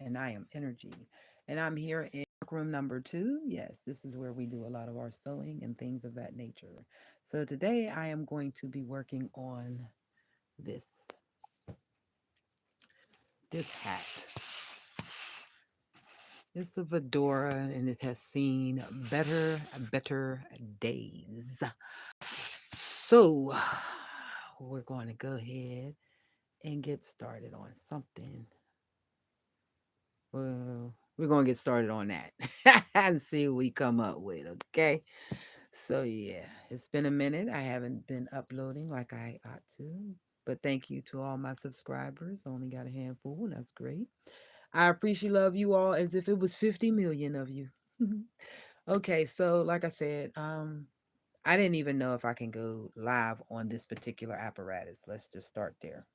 and I am Energy. And I'm here in room number 2. Yes, this is where we do a lot of our sewing and things of that nature. So today I am going to be working on this this hat. It's a fedora and it has seen better days. So we're going to go ahead and get started on something. Well, we're going to get started on that and see what we come up with, okay? So, yeah, it's been a minute. I haven't been uploading like I ought to, but thank you to all my subscribers. Only got a handful, and that's great. I appreciate love you all as if it was 50 million of you. Okay, so like I said, I didn't even know if I can go live on this particular apparatus. Let's just start there.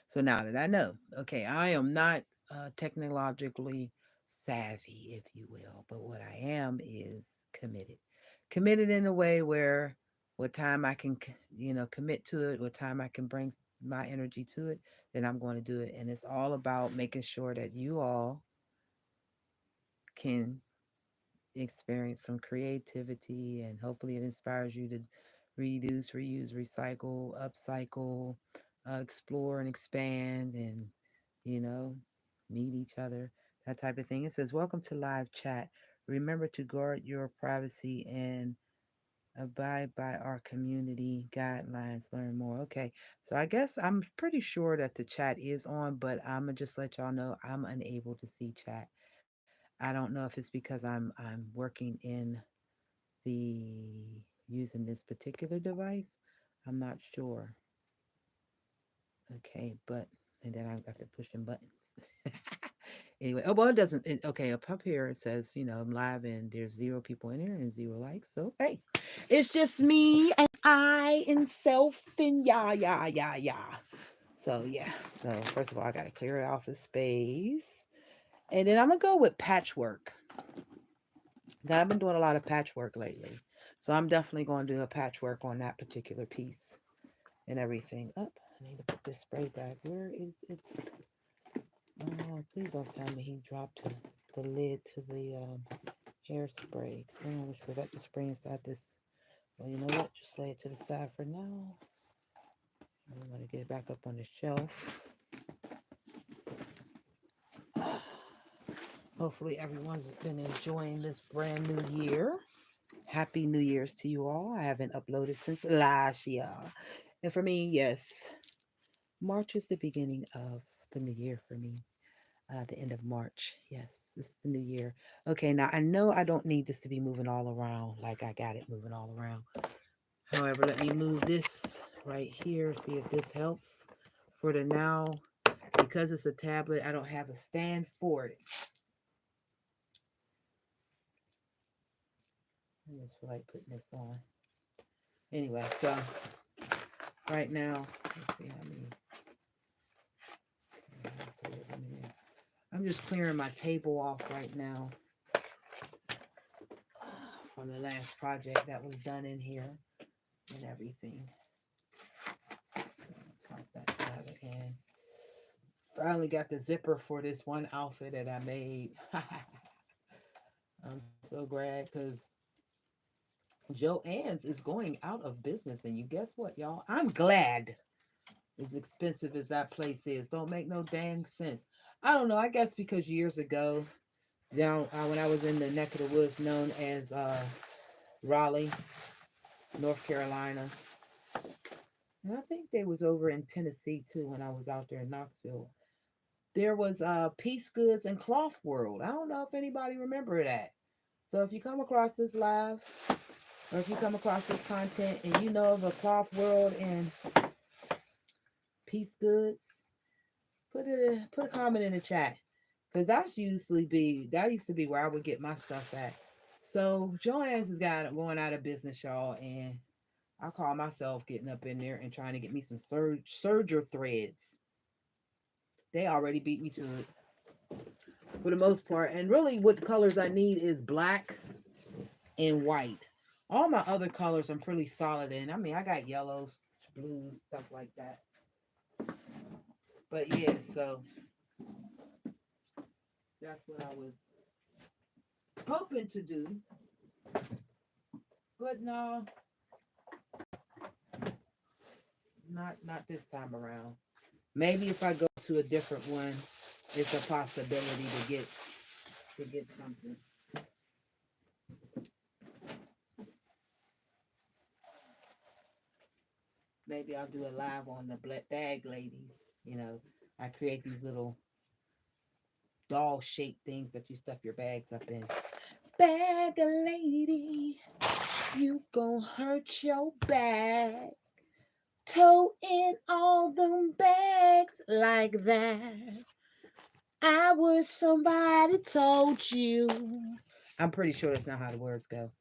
So now that I know, okay, I am not technologically savvy, if you will, but what I am is committed. Committed in a way where what time I can, commit to it, what time I can bring my energy to it, then I'm going to do it. And it's all about making sure that you all can experience some creativity and hopefully it inspires you to reduce, reuse, recycle, upcycle, explore and expand and, you know, meet each other, that type of thing. It says, welcome to live chat. Remember to guard your privacy and abide by our community guidelines. Learn more. Okay. So I guess I'm pretty sure that the chat is on, but I'm gonna just let y'all know I'm unable to see chat. I don't know if it's because I'm working in the using this particular device. I'm not sure. Okay, but and then I've got to pushing buttons. Anyway, oh well, it doesn't. Okay, up here it says I'm live and there's 0 people in here and 0 likes. So hey, it's just me and I and self and yeah. So yeah. So first of all, I got to clear it off of space, and then I'm gonna go with patchwork. Now, I've been doing a lot of patchwork lately. So I'm definitely going to do a patchwork on that particular piece and everything. Up, I need to put this spray back. Where is it? Oh, please don't tell me he dropped the lid to the hairspray. Oh, we forgot to spray inside this. Well, you know what? Just lay it to the side for now. I'm going to get it back up on the shelf. Hopefully everyone's been enjoying this brand new year. Happy New Year's to you all. I haven't uploaded since last year. And for me, yes, March is the beginning of the new year for me. The end of March. Yes, this is the new year. Okay, now I know I don't need this to be moving all around like I got it moving all around. However, let me move this right here, see if this helps. For the now, because it's a tablet, I don't have a stand for it. I just feel like putting this on. Anyway, so right now, let's see how many. I'm just clearing my table off right now from the last project that was done in here and everything. Toss that together in. Finally got the zipper for this one outfit that I made. I'm so glad because Joann's is going out of business. And you guess what, y'all? I'm glad. As expensive as that place is, don't make no dang sense. I don't know. I guess because years ago, down when I was in the neck of the woods known as Raleigh, North Carolina, and I think they was over in Tennessee too when I was out there in Knoxville. There was Peace Goods and Cloth World. I don't know if anybody remember that. So if you come across this live or if you come across this content and you know of a Cloth World and Peace Goods, put a comment in the chat. Cause that used to be where I would get my stuff at. So Joann's has got going out of business, y'all, and I call myself getting up in there and trying to get me some serger threads. They already beat me to it for the most part. And really, what colors I need is black and white. All my other colors I'm pretty solid in. I mean, I got yellows, blues, stuff like that. But yeah, so That's what I was hoping to do. But no, not this time around. Maybe if I go to a different one, it's a possibility to get something. Maybe I'll do a live on the black bag ladies. You know, I create these little doll shaped things that you stuff your bags up in. Bag lady, you gon' hurt your bag. Tote in all them bags like that. I wish somebody told you. I'm pretty sure that's not how the words go.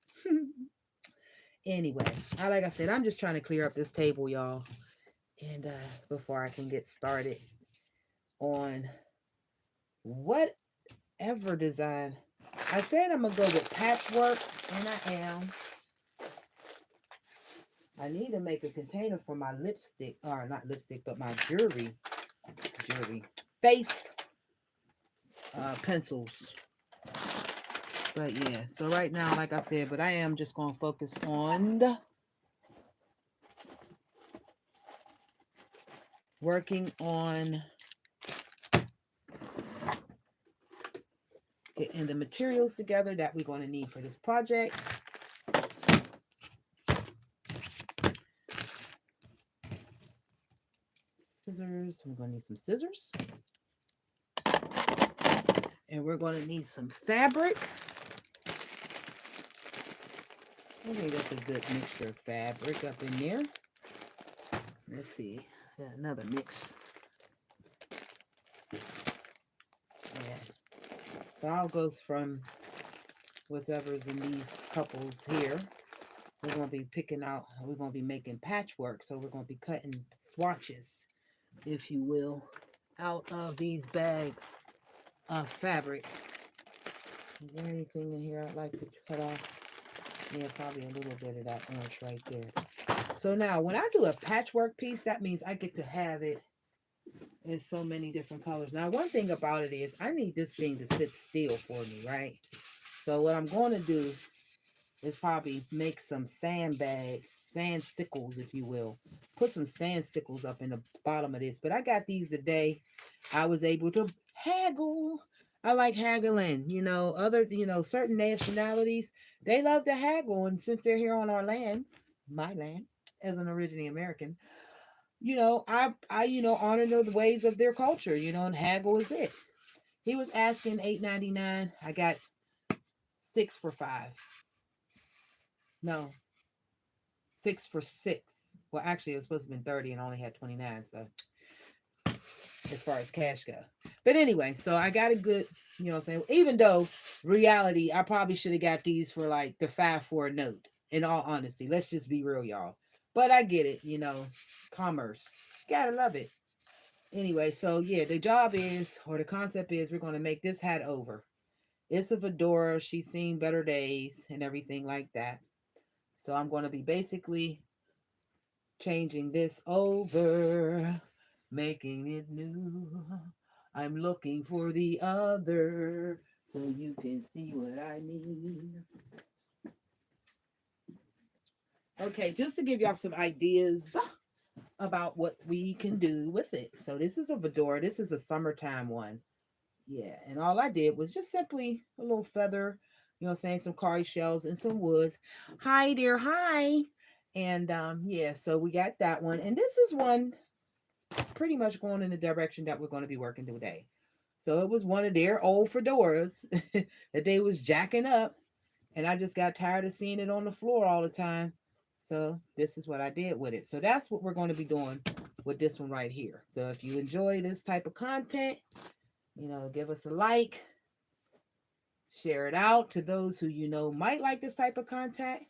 Anyway, like I said, I'm just trying to clear up this table, y'all. And before I can get started on whatever design. I said I'm going to go with patchwork, and I am. I need to make a container for my lipstick, or not lipstick, but my jewelry, face pencils. But yeah, so right now, like I said, but I am just going to focus on working on getting the materials together that we're going to need for this project. Scissors. We're going to need some scissors. And we're going to need some fabric. I think that's a good mixture of fabric up in there. Let's see. Got another mix. Yeah. So I'll go from whatever's in these couples here. We're going to be picking out, we're going to be making patchwork. So we're going to be cutting swatches, if you will, out of these bags of fabric. Is there anything in here I'd like to cut off? Yeah, probably a little bit of that orange right there. So now, when I do a patchwork piece, that means I get to have it in so many different colors. Now, one thing about it is I need this thing to sit still for me, right? So what I'm going to do is probably make some sand sickles, if you will. Put some sand sickles up in the bottom of this. But I got these today. I was able to haggle. I like haggling, certain nationalities, they love to haggle. And since they're here on our land, my land, as an originally American, I honor the ways of their culture, and haggle is it. He was asking $8.99. I got 6 for 5. No, 6 for 6. Well, actually, it was supposed to have been 30 and I only had 29. So as far as cash go. But anyway, so I got a good, what I'm saying? Even though reality, I probably should have got these for like the 5 for a note. In all honesty, let's just be real, y'all. But I get it, commerce. Gotta love it. Anyway, so yeah, the job is, or the concept is, we're going to make this hat over. It's a fedora. She's seen better days and everything like that. So I'm going to be basically changing this over, making it new. I'm looking for the other so you can see what I mean. Okay, just to give y'all some ideas about what we can do with it. So this is a fedora. This is a summertime one. Yeah, and all I did was just simply a little feather, some cowrie shells and some woods. Hi there, hi. And yeah, so we got that one. And this is one pretty much going in the direction that we're going to be working today. So it was one of their old fedoras that they was jacking up. And I just got tired of seeing it on the floor all the time. So this is what I did with it. So that's what we're going to be doing with this one right here. So if you enjoy this type of content, give us a like, share it out to those who might like this type of content.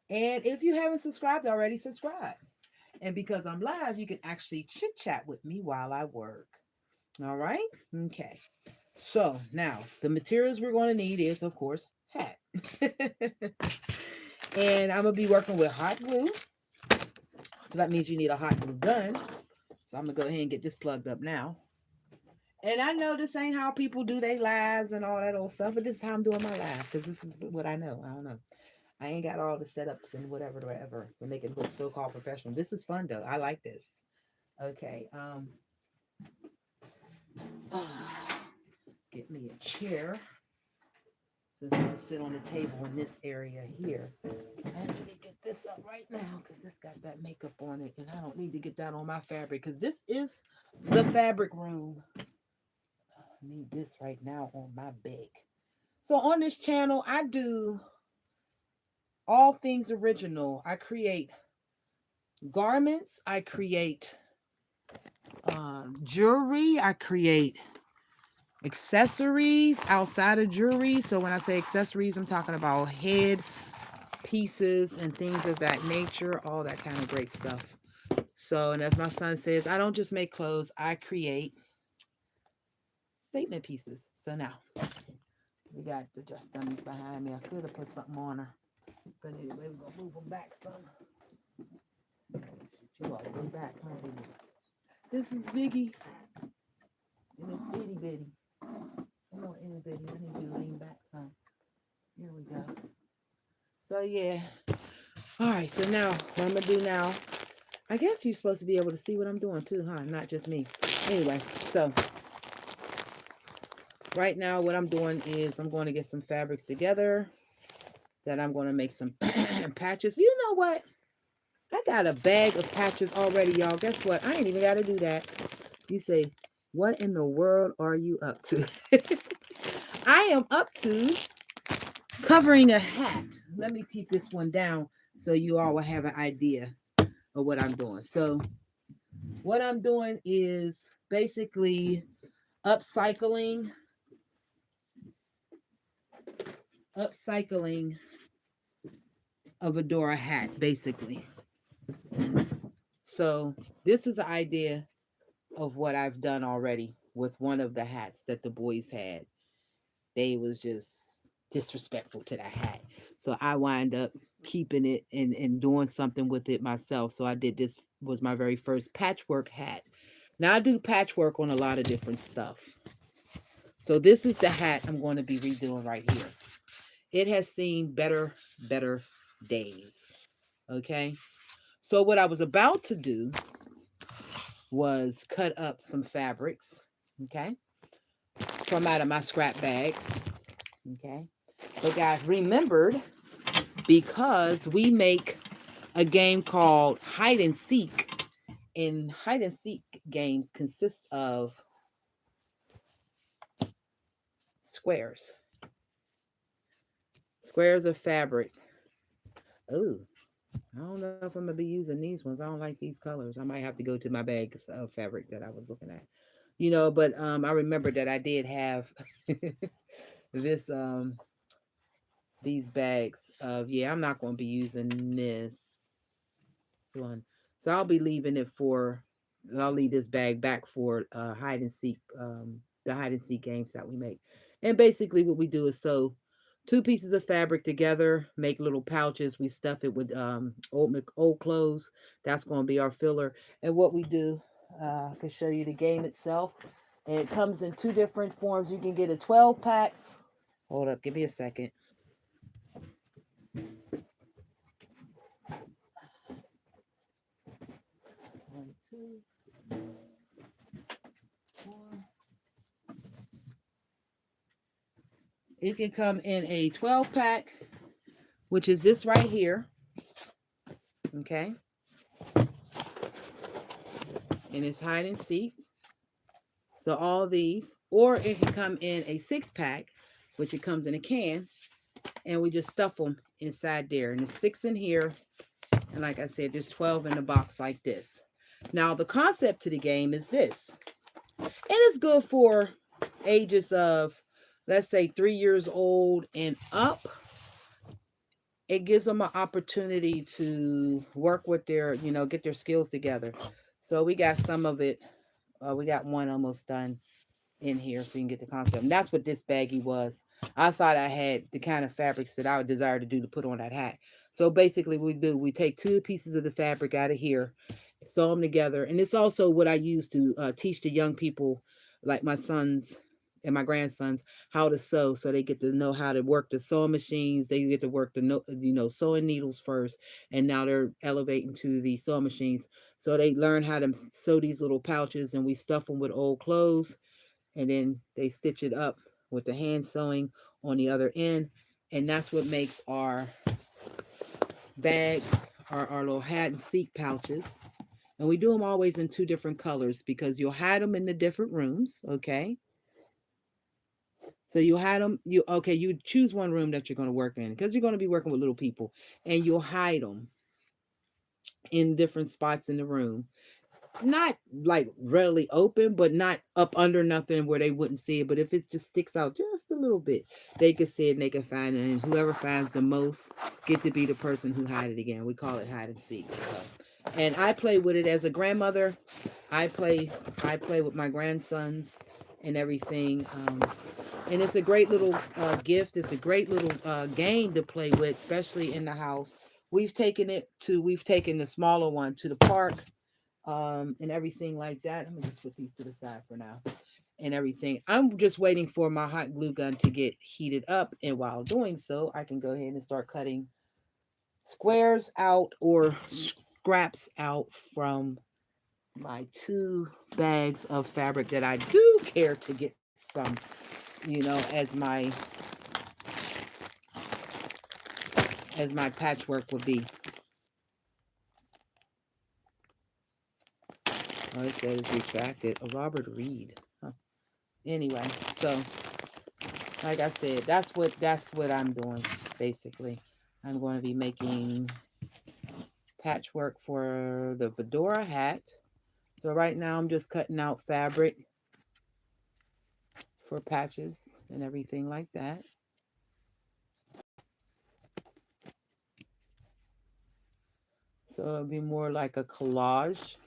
And if you haven't subscribed already, subscribe. And because I'm live, you can actually chit chat with me while I work. All right. Okay. So now the materials we're going to need is, of course, hat. And I'm going to be working with hot glue. So that means you need a hot glue gun. So I'm going to go ahead and get this plugged up now. And I know this ain't how people do their lives and all that old stuff, but this is how I'm doing my life because this is what I know. I don't know. I ain't got all the setups and whatever to make it look so called professional. This is fun though. I like this. Okay. Get me a chair since I'm gonna sit on the table in this area here. I need to get this up right now because this got that makeup on it, and I don't need to get that on my fabric because this is the fabric room. I need this right now on my bed. So on this channel, I do all things original. I create garments. I create jewelry. I create accessories outside of jewelry. So when I say accessories, I'm talking about head pieces and things of that nature, all that kind of great stuff. So, and as my son says, I don't just make clothes, I create statement pieces. So now we got the dress dummies behind me. I could have put something on her, but anyway, we're gonna move them back some. You all the way back, huh, baby? This is Biggie, and it's itty bitty. Come on, itty bitty. I need you to lean back some. Here we go. So yeah. All right. So now, what I'm gonna do now? I guess you're supposed to be able to see what I'm doing too, huh? Not just me. Anyway, so right now, what I'm doing is I'm going to get some fabrics together. That I'm going to make some patches. You know what? I got a bag of patches already, y'all. Guess what? I ain't even got to do that. You say, what in the world are you up to? I am up to covering a hat. Let me keep this one down so you all will have an idea of what I'm doing. So, what I'm doing is basically upcycling upcycling a Fedora hat, basically. So this is the idea of what I've done already with one of the hats that the boys had. They was just disrespectful to that hat. So I wind up keeping it and doing something with it myself. So I did this was my very first patchwork hat. Now I do patchwork on a lot of different stuff. So this is the hat I'm going to be redoing right here. It has seen better days. Okay. So what I was about to do was cut up some fabrics, okay, from out of my scrap bags, okay. But guys, remembered because we make a game called hide and seek, and hide and seek games consist of squares, squares of fabric. Oh, I don't know if I'm gonna be using these ones. I don't like these colors. I might have to go to my bags of fabric that I was looking at. But I remember that I did have this these bags of, yeah, I'm not going to be using this one. So I'll leave this bag back for hide and seek, the hide and seek games that we make. And basically what we do is sew two pieces of fabric together, make little pouches. We stuff it with old clothes. That's going to be our filler. And what we do, I can show you the game itself. And it comes in two different forms. You can get a 12 pack. Hold up, give me a second. One, two, four. It can come in a 12 pack, which is this right here. Okay. And it's hide and seek. So all these, or it can come in a 6 pack, which it comes in a can, and we just stuff them inside there. And there's 6 in here. And like I said, there's 12 in the box like this. Now, the concept to the game is this. And it's good for ages of, let's say, 3 years old and up. It gives them an opportunity to work with get their skills together. So we got some of it. We got one almost done in here so you can get the concept. And that's what this baggie was. I thought I had the kind of fabrics that I would desire to do to put on that hat. So basically we take 2 pieces of the fabric out of here, sew them together. And it's also what I use to teach the young people like my sons and my grandsons, how to sew, so they get to know how to work the sewing machines. They get to work the sewing needles first, and now they're elevating to the sewing machines. So they learn how to sew these little pouches, and we stuff them with old clothes, and then they stitch it up with the hand sewing on the other end, and that's what makes our bag, our little hat and seat pouches. And we do them always in two different colors because you'll hide them in the different rooms. Okay, so you hide them. You choose one room that you're going to work in because you're going to be working with little people, and you'll hide them in different spots in the room, not like readily open, but not up under nothing where they wouldn't see it. But if it just sticks out just a little bit, they can see it and they can find it. And whoever finds the most get to be the person who hide it again. We call it hide and seek. So, and I play with it as a grandmother. I play I play with my grandsons and everything. And it's a great little gift. It's a great little game to play with, especially in the house. We've taken the smaller one to the park, and everything like that. I'm gonna just put these to the side for now and everything. I'm just waiting for my hot glue gun to get heated up, and while doing so, I can go ahead and start cutting squares out or scraps out from my two bags of fabric that I do care to get some, as my patchwork would be. Oh, it says retracted. A Robert Reed. Huh. Anyway, so like I said, that's what I'm doing basically. I'm going to be making patchwork for the Fedora hat. So right now I'm just cutting out fabric for patches and everything like that. So it'll be more like a collage.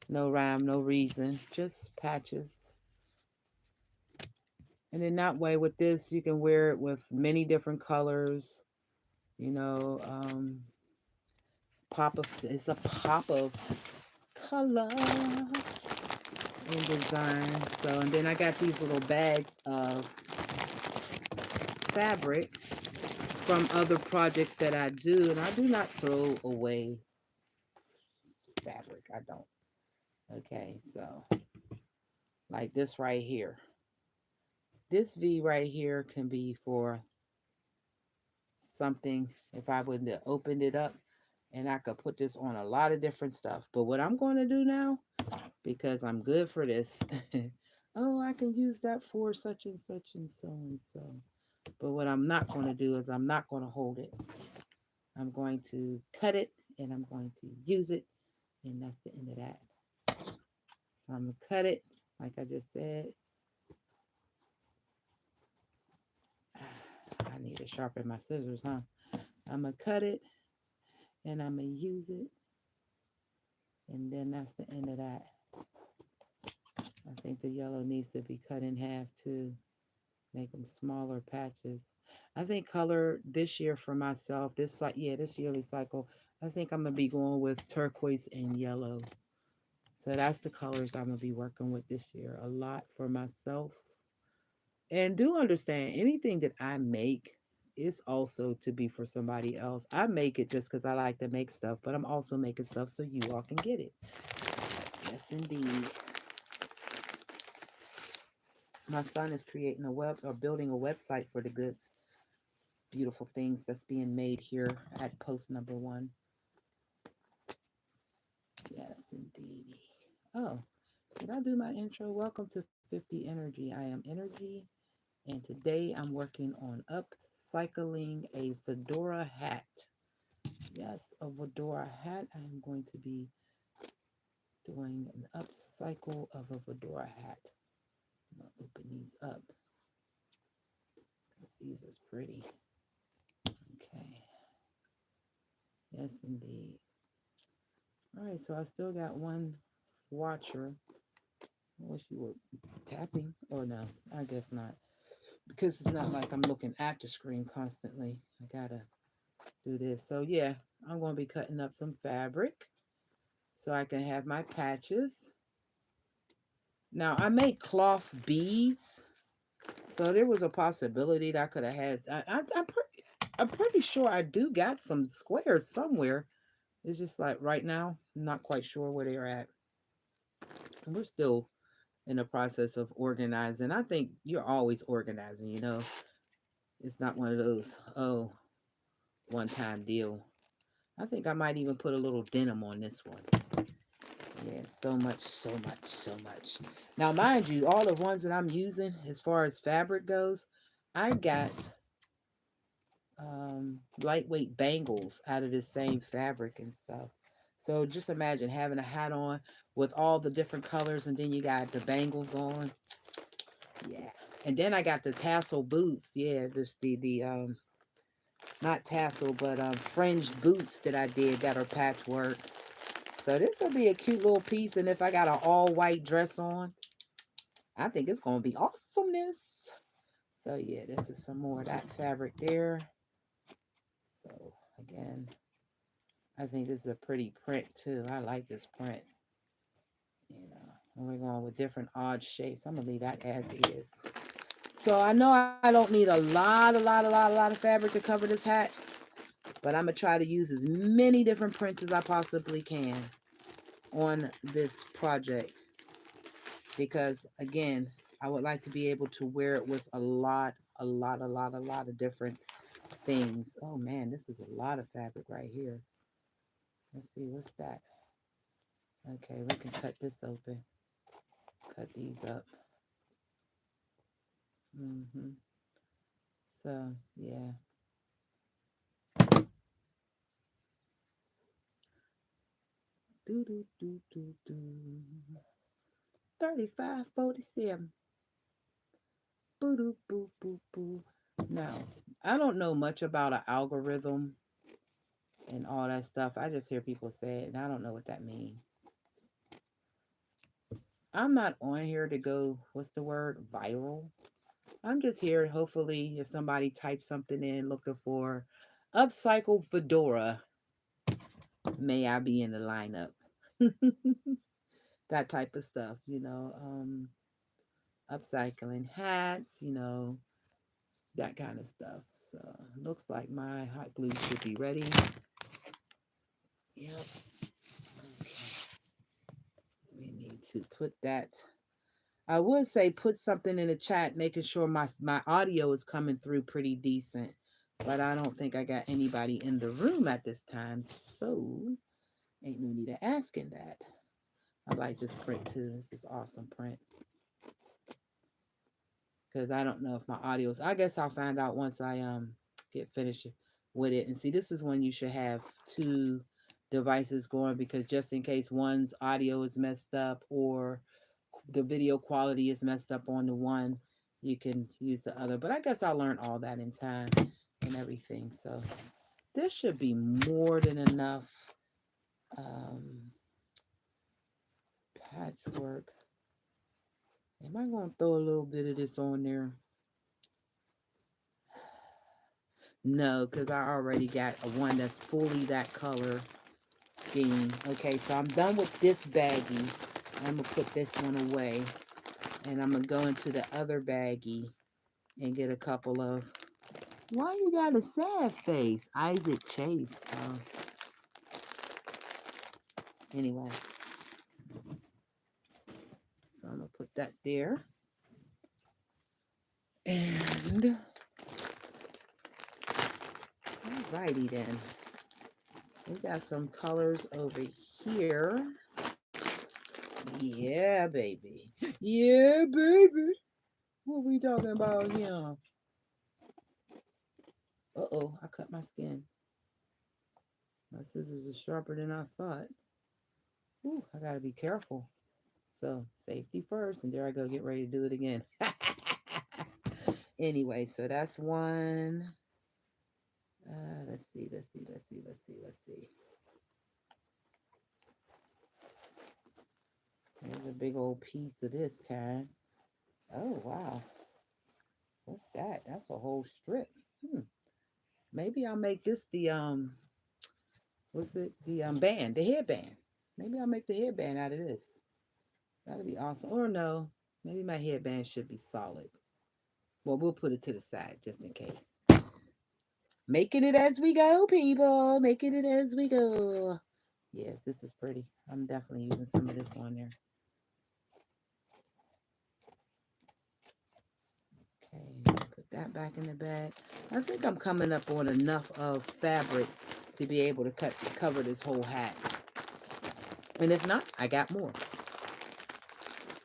No rhyme, no reason, just patches. And then that way with this, you can wear it with many different colors. You know, it's a pop of color in design. So, and then I got these little bags of fabric from other projects that I do, and I do not throw away fabric. I don't. Okay, so like this right here. This V right here can be for something if I would have opened it up, and I could put this on a lot of different stuff. But what I'm going to do now, because I'm good for this, oh, I can use that for such and such and so and so. But what I'm not going to do is I'm not going to hold it. I'm going to cut it and I'm going to use it. And that's the end of that. So I'm going to cut it, like I just said. I need to sharpen my scissors, huh? I'm going to cut it and I'm going to use it. And then that's the end of that. I think the yellow needs to be cut in half too. Make them smaller patches. I think color this year for myself, this yearly cycle, I think I'm gonna be going with turquoise and yellow. So that's the colors I'm gonna be working with this year a lot for myself. And do understand anything that I make is also to be for somebody else. I make it just because I like to make stuff, but I'm also making stuff so you all can get it. Yes, indeed. My son is creating a web or building a website for the goods, beautiful things that's being made here at post number one. Yes, indeed. Oh, did I do my intro? Welcome to 50 Energy. I am Energy, and today I'm working on upcycling a Fedora hat. Yes, a Fedora hat. I'm going to be doing an upcycle of a Fedora hat. I'm going to open these up. These are pretty. Okay. Yes, indeed. All right, so I still got one watcher. I wish you were tapping. Or no, I guess not. Because it's not like I'm looking at the screen constantly. I gotta do this. So yeah, I'm gonna be cutting up some fabric so I can have my patches. Now I make cloth beads, so there was a possibility that I could have had. I'm pretty sure I do got some squares somewhere. It's just like right now, I'm not quite sure where they're at. And we're still in the process of organizing. I think you're always organizing, you know. It's not one of those, oh, one time deal. I think I might even put a little denim on this one. Yeah, so much, so much, so much. Now, mind you, all the ones that I'm using as far as fabric goes, I got lightweight bangles out of the same fabric and stuff. So just imagine having a hat on with all the different colors, and then you got the bangles on. Yeah, and then I got the tassel boots. Yeah, this the not tassel, but fringed boots that I did that are patchwork. So this will be a cute little piece, and if I got an all white dress on, I think it's gonna be awesomeness. So yeah, this is some more of that fabric there. So again, I think this is a pretty print too. I like this print. You know, and we're going with different odd shapes. I'm gonna leave that as is. So I know I don't need a lot of fabric to cover this hat, but I'm gonna try to use as many different prints as I possibly can on this project because again, I would like to be able to wear it with a lot of different things. Oh man, this is a lot of fabric right here. Let's see, what's that? Okay, we can cut this open. Cut these up. hmm So, yeah. Do, do, do, do, do. 3547. Boo, doo, boo, boo, boo. Now, I don't know much about an algorithm and all that stuff. I just hear people say it, and I don't know what that means. I'm not on here to go, what's the word, viral. I'm just here, hopefully, if somebody types something in looking for upcycle Fedora, may I be in the lineup. That type of stuff, you know. Upcycling hats, you know, that kind of stuff. So looks like my hot glue should be ready. Yep. Okay. We need to put that. I would say put something in the chat, making sure my audio is coming through pretty decent. But I don't think I got anybody in the room at this time, so ain't no need of asking that. I like this print too. This is awesome print. Because I don't know if my audio's. I guess I'll find out once I get finished with it. And see, this is when you should have two devices going because just in case one's audio is messed up or the video quality is messed up on the one, you can use the other. But I guess I'll learn all that in time and everything. So this should be more than enough um, patchwork. Am I going to throw a little bit of this on there? No, because I already got a one that's fully that color scheme. Okay, so I'm done with this baggie. I'm going to put this one away. And I'm going to go into the other baggie and get a couple of... Why you got a sad face? Isaac Chase. Anyway, so I'm going to put that there. And... Alrighty then. We got some colors over here. Yeah, baby. Yeah, baby. What we talking about here? Uh-oh, I cut my skin. My scissors are sharper than I thought. Ooh, I gotta be careful. So, safety first, and there I go, get ready to do it again. Anyway, so that's one. Let's see, let's see, let's see, let's see, let's see. There's a big old piece of this kind. Oh, wow. What's that? That's a whole strip. Maybe I'll make this the what's it? The band, the headband. Maybe I'll make the headband out of this. That'd be awesome. Or no, maybe my headband should be solid. Well, we'll put it to the side just in case. Making it as we go, people. Making it as we go. Yes, this is pretty. I'm definitely using some of this on there. Okay, put that back in the bag. I think I'm coming up on enough of fabric to be able to cover this whole hat. And if not, I got more.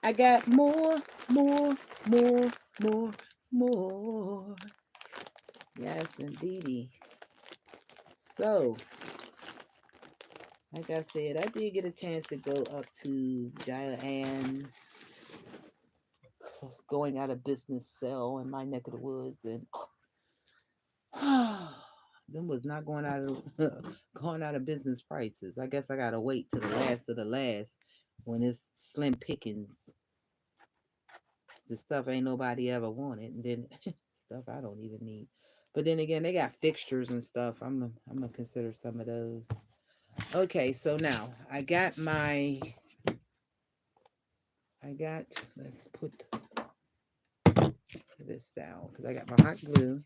I got more, more, more, more. Yes, indeedy. So, like I said, I did get a chance to go up to Jaya Ann's going out of business sale in my neck of the woods, and them was not going out of going out of business prices. I guess I gotta wait to the last of the last when it's slim pickings. The stuff ain't nobody ever wanted, and then stuff I don't even need. But then again, they got fixtures and stuff. I'm gonna consider some of those. Okay, so now let's put this down because I got my hot glue.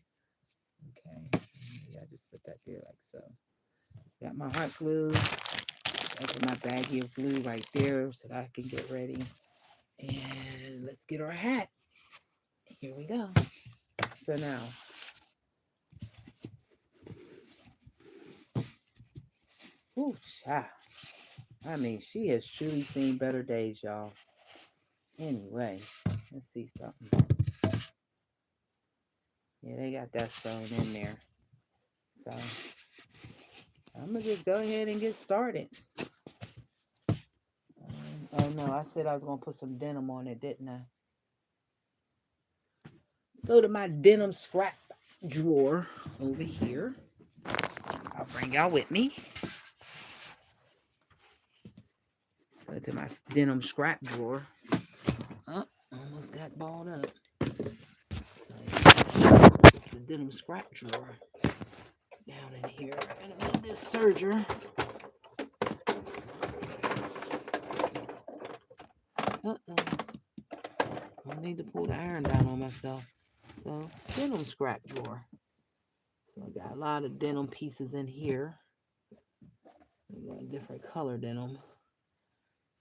Okay, yeah, I just put that there like so. Got my hot glue. That's my baggie of glue right there so that I can get ready. And let's get our hat. Here we go. So now, ooh, child. I mean, she has truly seen better days, y'all. Anyway, let's see something. Yeah, they got that sewn in there. So I'm gonna just go ahead and get started. Oh no, I said I was gonna put some denim on it, didn't I? Go to my denim scrap drawer over here. I'll bring y'all with me. Go to my denim scrap drawer. Oh, almost got balled up. So it's the denim scrap drawer down in here. I gotta move this serger. Uh-oh. I need to pull the iron down on myself. So, denim scrap drawer. So I got a lot of denim pieces in here. I got a different color denim.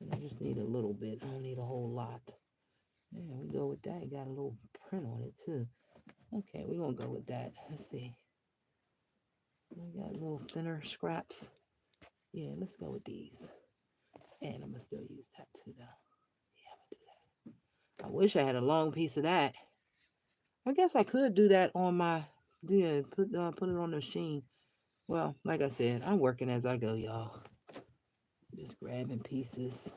And I just need a little bit. I don't need a whole lot. Yeah, we go with that. It got a little print on it too. Okay, we're gonna go with that. Let's see. We got little thinner scraps. Yeah, let's go with these. And I'm gonna still use that too though. Yeah, I'm gonna do that. I wish I had a long piece of that. I guess I could do that on my put it on the machine. Well, like I said, I'm working as I go, y'all. Just grabbing pieces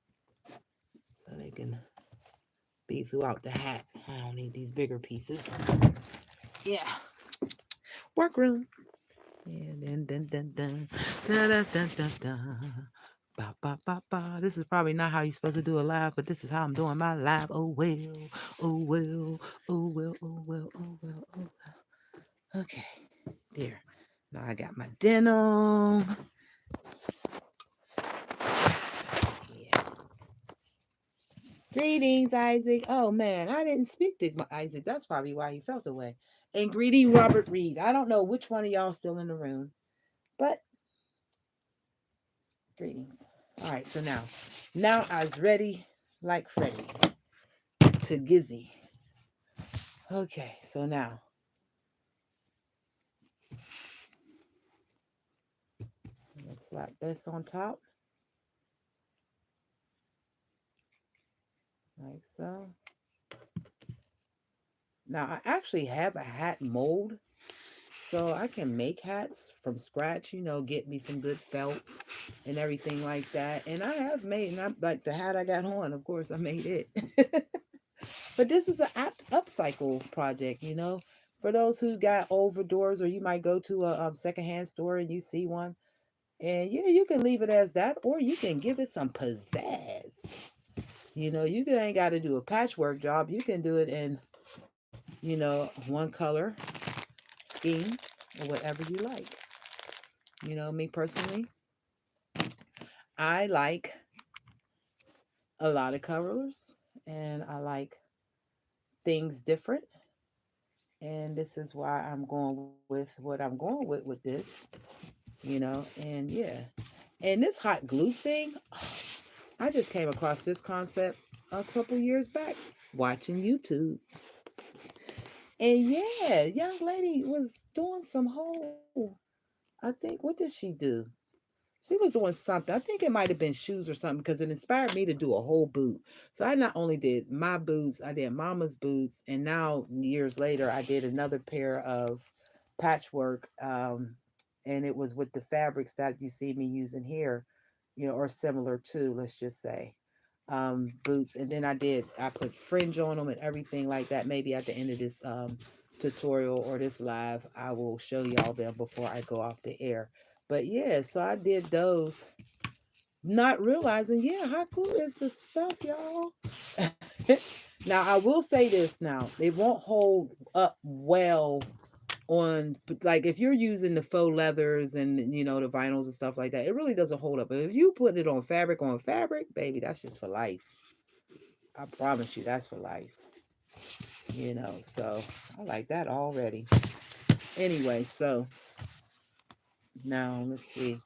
so they can be throughout the hat. I don't need these bigger pieces. Yeah. Workroom. And then da da da da da. Ba, ba, ba, ba. This is probably not how you're supposed to do a live, but this is how I'm doing my live. Oh well, oh well, oh well, oh well, oh well, oh well. Okay, there. Now I got my denim. Yeah. Greetings, Isaac. Oh man, I didn't speak to Isaac. That's probably why he felt away. And greeting, Robert Reed. I don't know which one of y'all still in the room, but greetings. All right, so now I was ready like Freddy to Gizzy. Okay, so now let's slap this on top like so. Now I actually have a hat mold, so I can make hats from scratch. Get me some good felt and everything like that. And I have made, not like the hat I got on. Of course, I made it. But this is an upcycle project, for those who got old doors, or you might go to a secondhand store and you see one, and yeah, you can leave it as that, or you can give it some pizzazz. Ain't got to do a patchwork job. You can do it in, one color scheme or whatever you like. Me personally, I like a lot of colors, and I like things different. And this is why I'm going with what I'm going with this, and yeah. And this hot glue thing, I just came across this concept a couple years back watching YouTube. And yeah, young lady was doing some whole, I think, what did she do? She was doing something. I think it might have been shoes or something because it inspired me to do a whole boot. So I not only did my boots, I did mama's boots, and now years later I did another pair of patchwork, and it was with the fabrics that you see me using here, or similar to, let's just say, boots. And then I put fringe on them and everything like that. Maybe at the end of this tutorial or this live, I will show y'all them before I go off the air. But yeah, so I did those, not realizing, yeah, how cool is the stuff, y'all? Now, I will say this now, it won't hold up well on, like, if you're using the faux leathers and, the vinyls and stuff like that, it really doesn't hold up. But if you put it on fabric, baby, that's just for life. I promise you, that's for life. So I like that already. Anyway, so now let's see.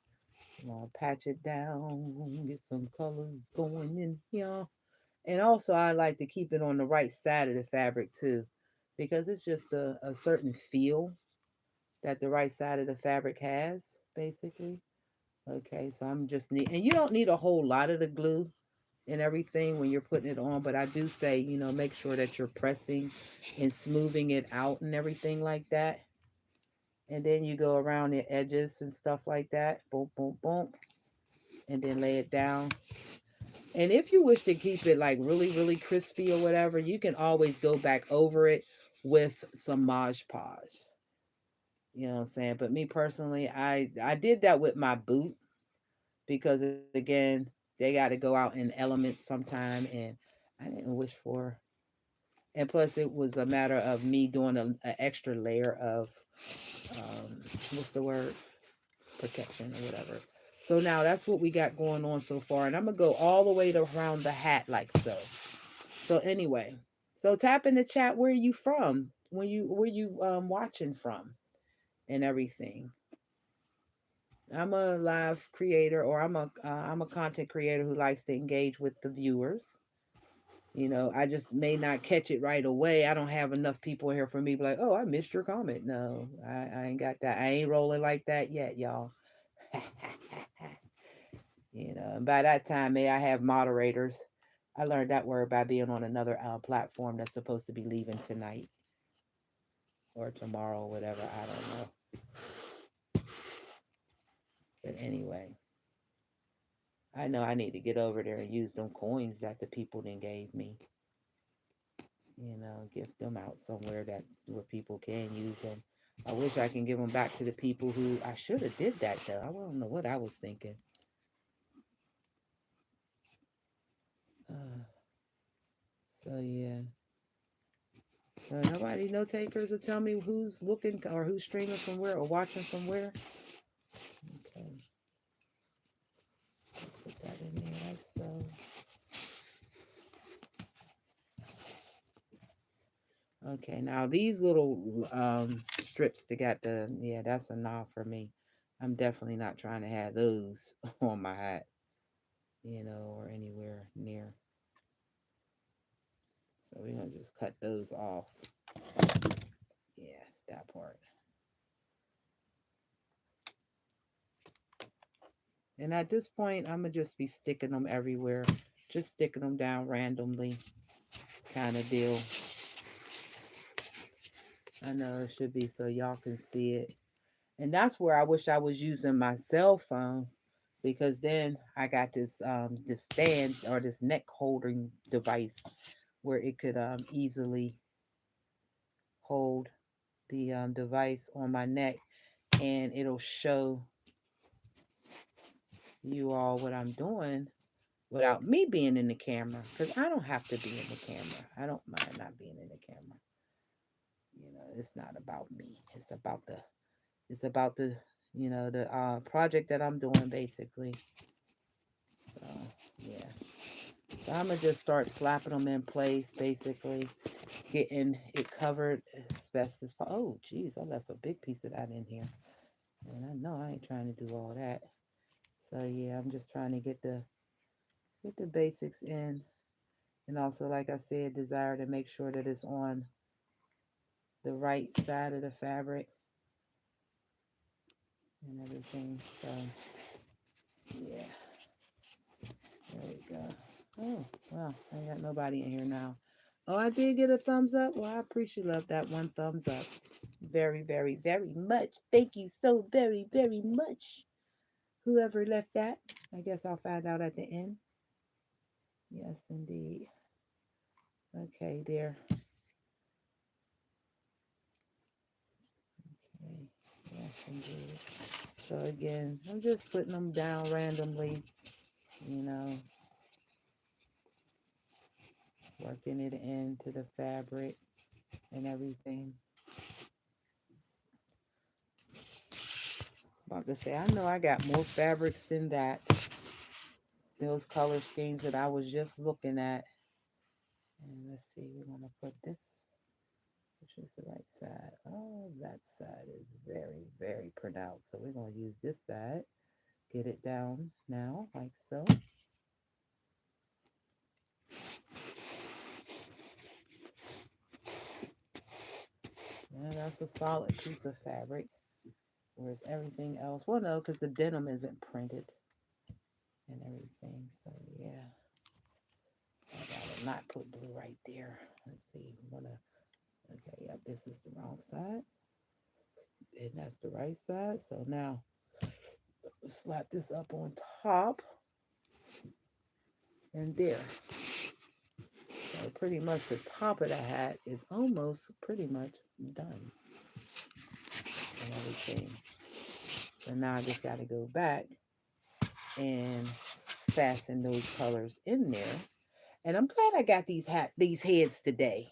I'll patch it down, get some colors going in here. And also, I like to keep it on the right side of the fabric too, because it's just a certain feel that the right side of the fabric has, basically. Okay, so I'm just need, and you don't need a whole lot of the glue and everything when you're putting it on, but I do say, make sure that you're pressing and smoothing it out and everything like that. And then you go around the edges and stuff like that. Boom, boom, boom. And then lay it down. And if you wish to keep it like really, really crispy or whatever, you can always go back over it with some Mod Podge. You know what I'm saying? But me personally, I did that with my boot because again, they got to go out in elements sometime, and I didn't wish for. And plus, it was a matter of me doing a extra layer of what's the word, protection or whatever. So now that's what we got going on so far, and I'm gonna go all the way to around the hat like so. So anyway, so tap in the chat where you from, where you watching from, and everything. I'm a live creator, or I'm a content creator who likes to engage with the viewers. I just may not catch it right away. I don't have enough people here for me to be like, oh, I missed your comment. No, I ain't got that. I ain't rolling like that yet, y'all. And by that time, may I have moderators. I learned that word by being on another platform that's supposed to be leaving tonight or tomorrow, or whatever. I don't know. But anyway, I know I need to get over there and use them coins that the people then gave me. Gift them out somewhere that where people can use them. I wish I can give them back to the people who I should have did that though. I don't know what I was thinking. Uh, so yeah. So nobody, no takers, will tell me who's looking or who's streaming from where or watching from where. Okay, put that in there like so. Okay, now these little strips that got yeah, that's a nah for me. I'm definitely not trying to have those on my hat, or anywhere near. So we're gonna just cut those off. Yeah, that part. And at this point, I'm gonna just be sticking them everywhere, just sticking them down randomly, kind of deal. I know it should be so y'all can see it. And that's where I wish I was using my cell phone, because then I got this stand or this neck holding device where it could easily hold the device on my neck, and it'll show you all what I'm doing without me being in the camera, because I don't have to be in the camera. I don't mind not being in the camera. It's not about me. It's about the the project that I'm doing, basically. So yeah. So I'm going to just start slapping them in place, basically, getting it covered as best as possible. Oh, geez, I left a big piece of that in here. And I know I ain't trying to do all that. So yeah, I'm just trying to get the basics in. And also, like I said, desire to make sure that it's on the right side of the fabric and everything. So yeah, there we go. Oh, well, I ain't got nobody in here now. Oh, I did get a thumbs up. Well, I appreciate love that one thumbs up. Very, very, very much. Thank you so very, very much. Whoever left that, I guess I'll find out at the end. Yes, indeed. Okay, there. Okay. Yes, indeed. So again, I'm just putting them down randomly, you know, working it into the fabric and everything. About to say, I know I got more fabrics than that. Those color schemes that I was just looking at. And let's see, we're going to put this, which is the right side. Oh, that side is very, very pronounced. So we're going to use this side. Get it down now, like so. Yeah, that's a solid piece of fabric. Whereas everything else, well, no, because the denim isn't printed and everything. So yeah, I gotta not put blue right there. Let's see. I'm gonna. Okay, yep, this is the wrong side, and that's the right side. So now slap this up on top and there. So pretty much the top of the hat is almost pretty much done and everything. So now I just got to go back and fasten those colors in there. And I'm glad I got these heads today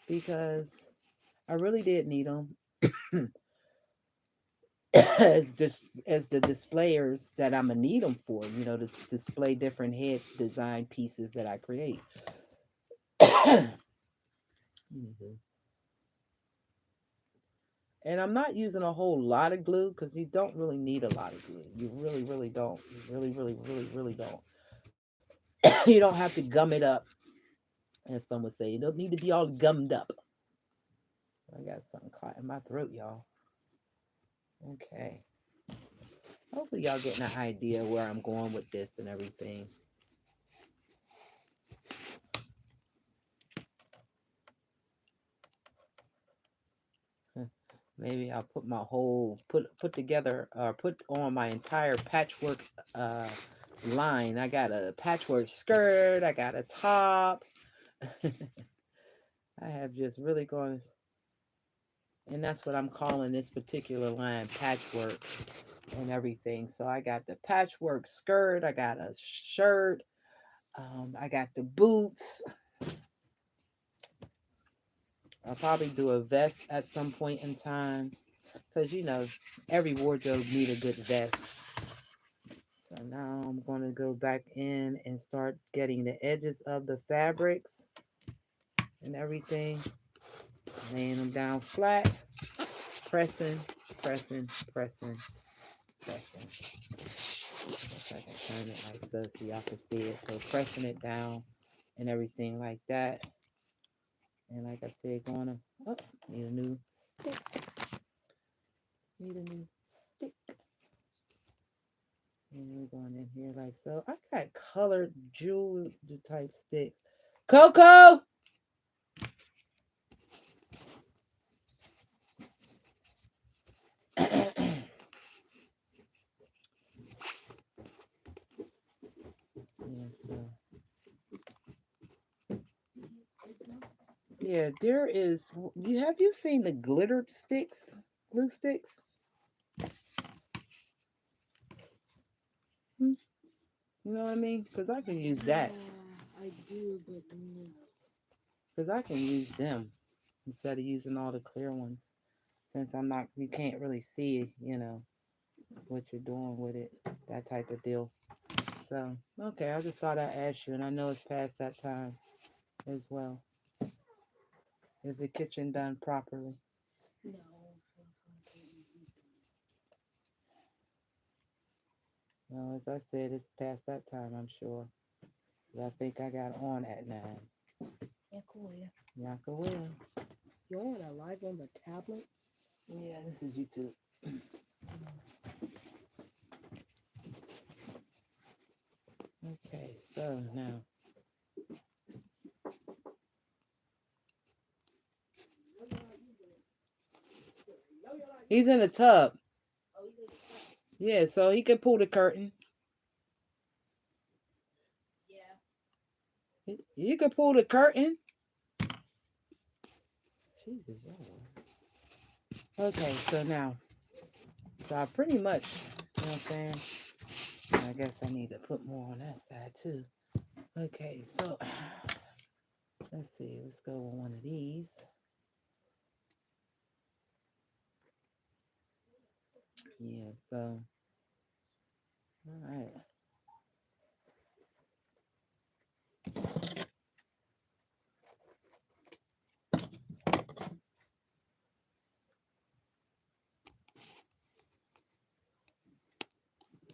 because I really did need them as the displayers that I'm gonna need them for. You know, to display different head design pieces that I create. Mhm. And I'm not using a whole lot of glue because you don't really need a lot of glue. You really, really don't. You really, really, really, really don't. You don't have to gum it up, as some would say. You don't need to be all gummed up. I got something caught in my throat, y'all. Okay. Hopefully, y'all getting an idea where I'm going with this and everything. Maybe I'll put my whole put together or put on my entire patchwork uh line. I got a patchwork skirt, I got a top. I have just really gone, and that's what I'm calling this particular line, patchwork and everything. So I got the patchwork skirt, I got a shirt, I got the boots. I'll probably do a vest at some point in time because you know every wardrobe need a good vest. So now I'm going to go back in and start getting the edges of the fabrics and everything, laying them down flat, pressing, pressing, pressing, pressing. If I can turn it like so y'all can see it. So pressing it down and everything like that. And like I said, going to, oh, need a new stick. Need a new stick. And we're going in here like so. I got colored jewel type sticks. Coco! Yeah, so yeah, there is. You have you seen the glittered sticks, glue sticks? Hmm, you know what I mean? Because I can use that. Yeah, I do, but no. Because I can use them instead of using all the clear ones. Since I'm not, you can't really see, you know, what you're doing with it, that type of deal. So, okay, I just thought I'd ask you, and I know it's past that time as well. Is the kitchen done properly? No. No, as I said, it's past that time, I'm sure. 'Cause I think I got on at 9. Yeah, cool. Yeah. Yaka will. You want that live on the tablet? Yeah, this is YouTube. Okay, so now he's in the tub. Yeah, so he can pull the curtain. You can pull the curtain. Jesus, y'all. Okay, so now, so I pretty much, you know what I'm saying? I guess I need to put more on that side too. Okay, so let's see. Let's go with one of these. Yeah, so, all right.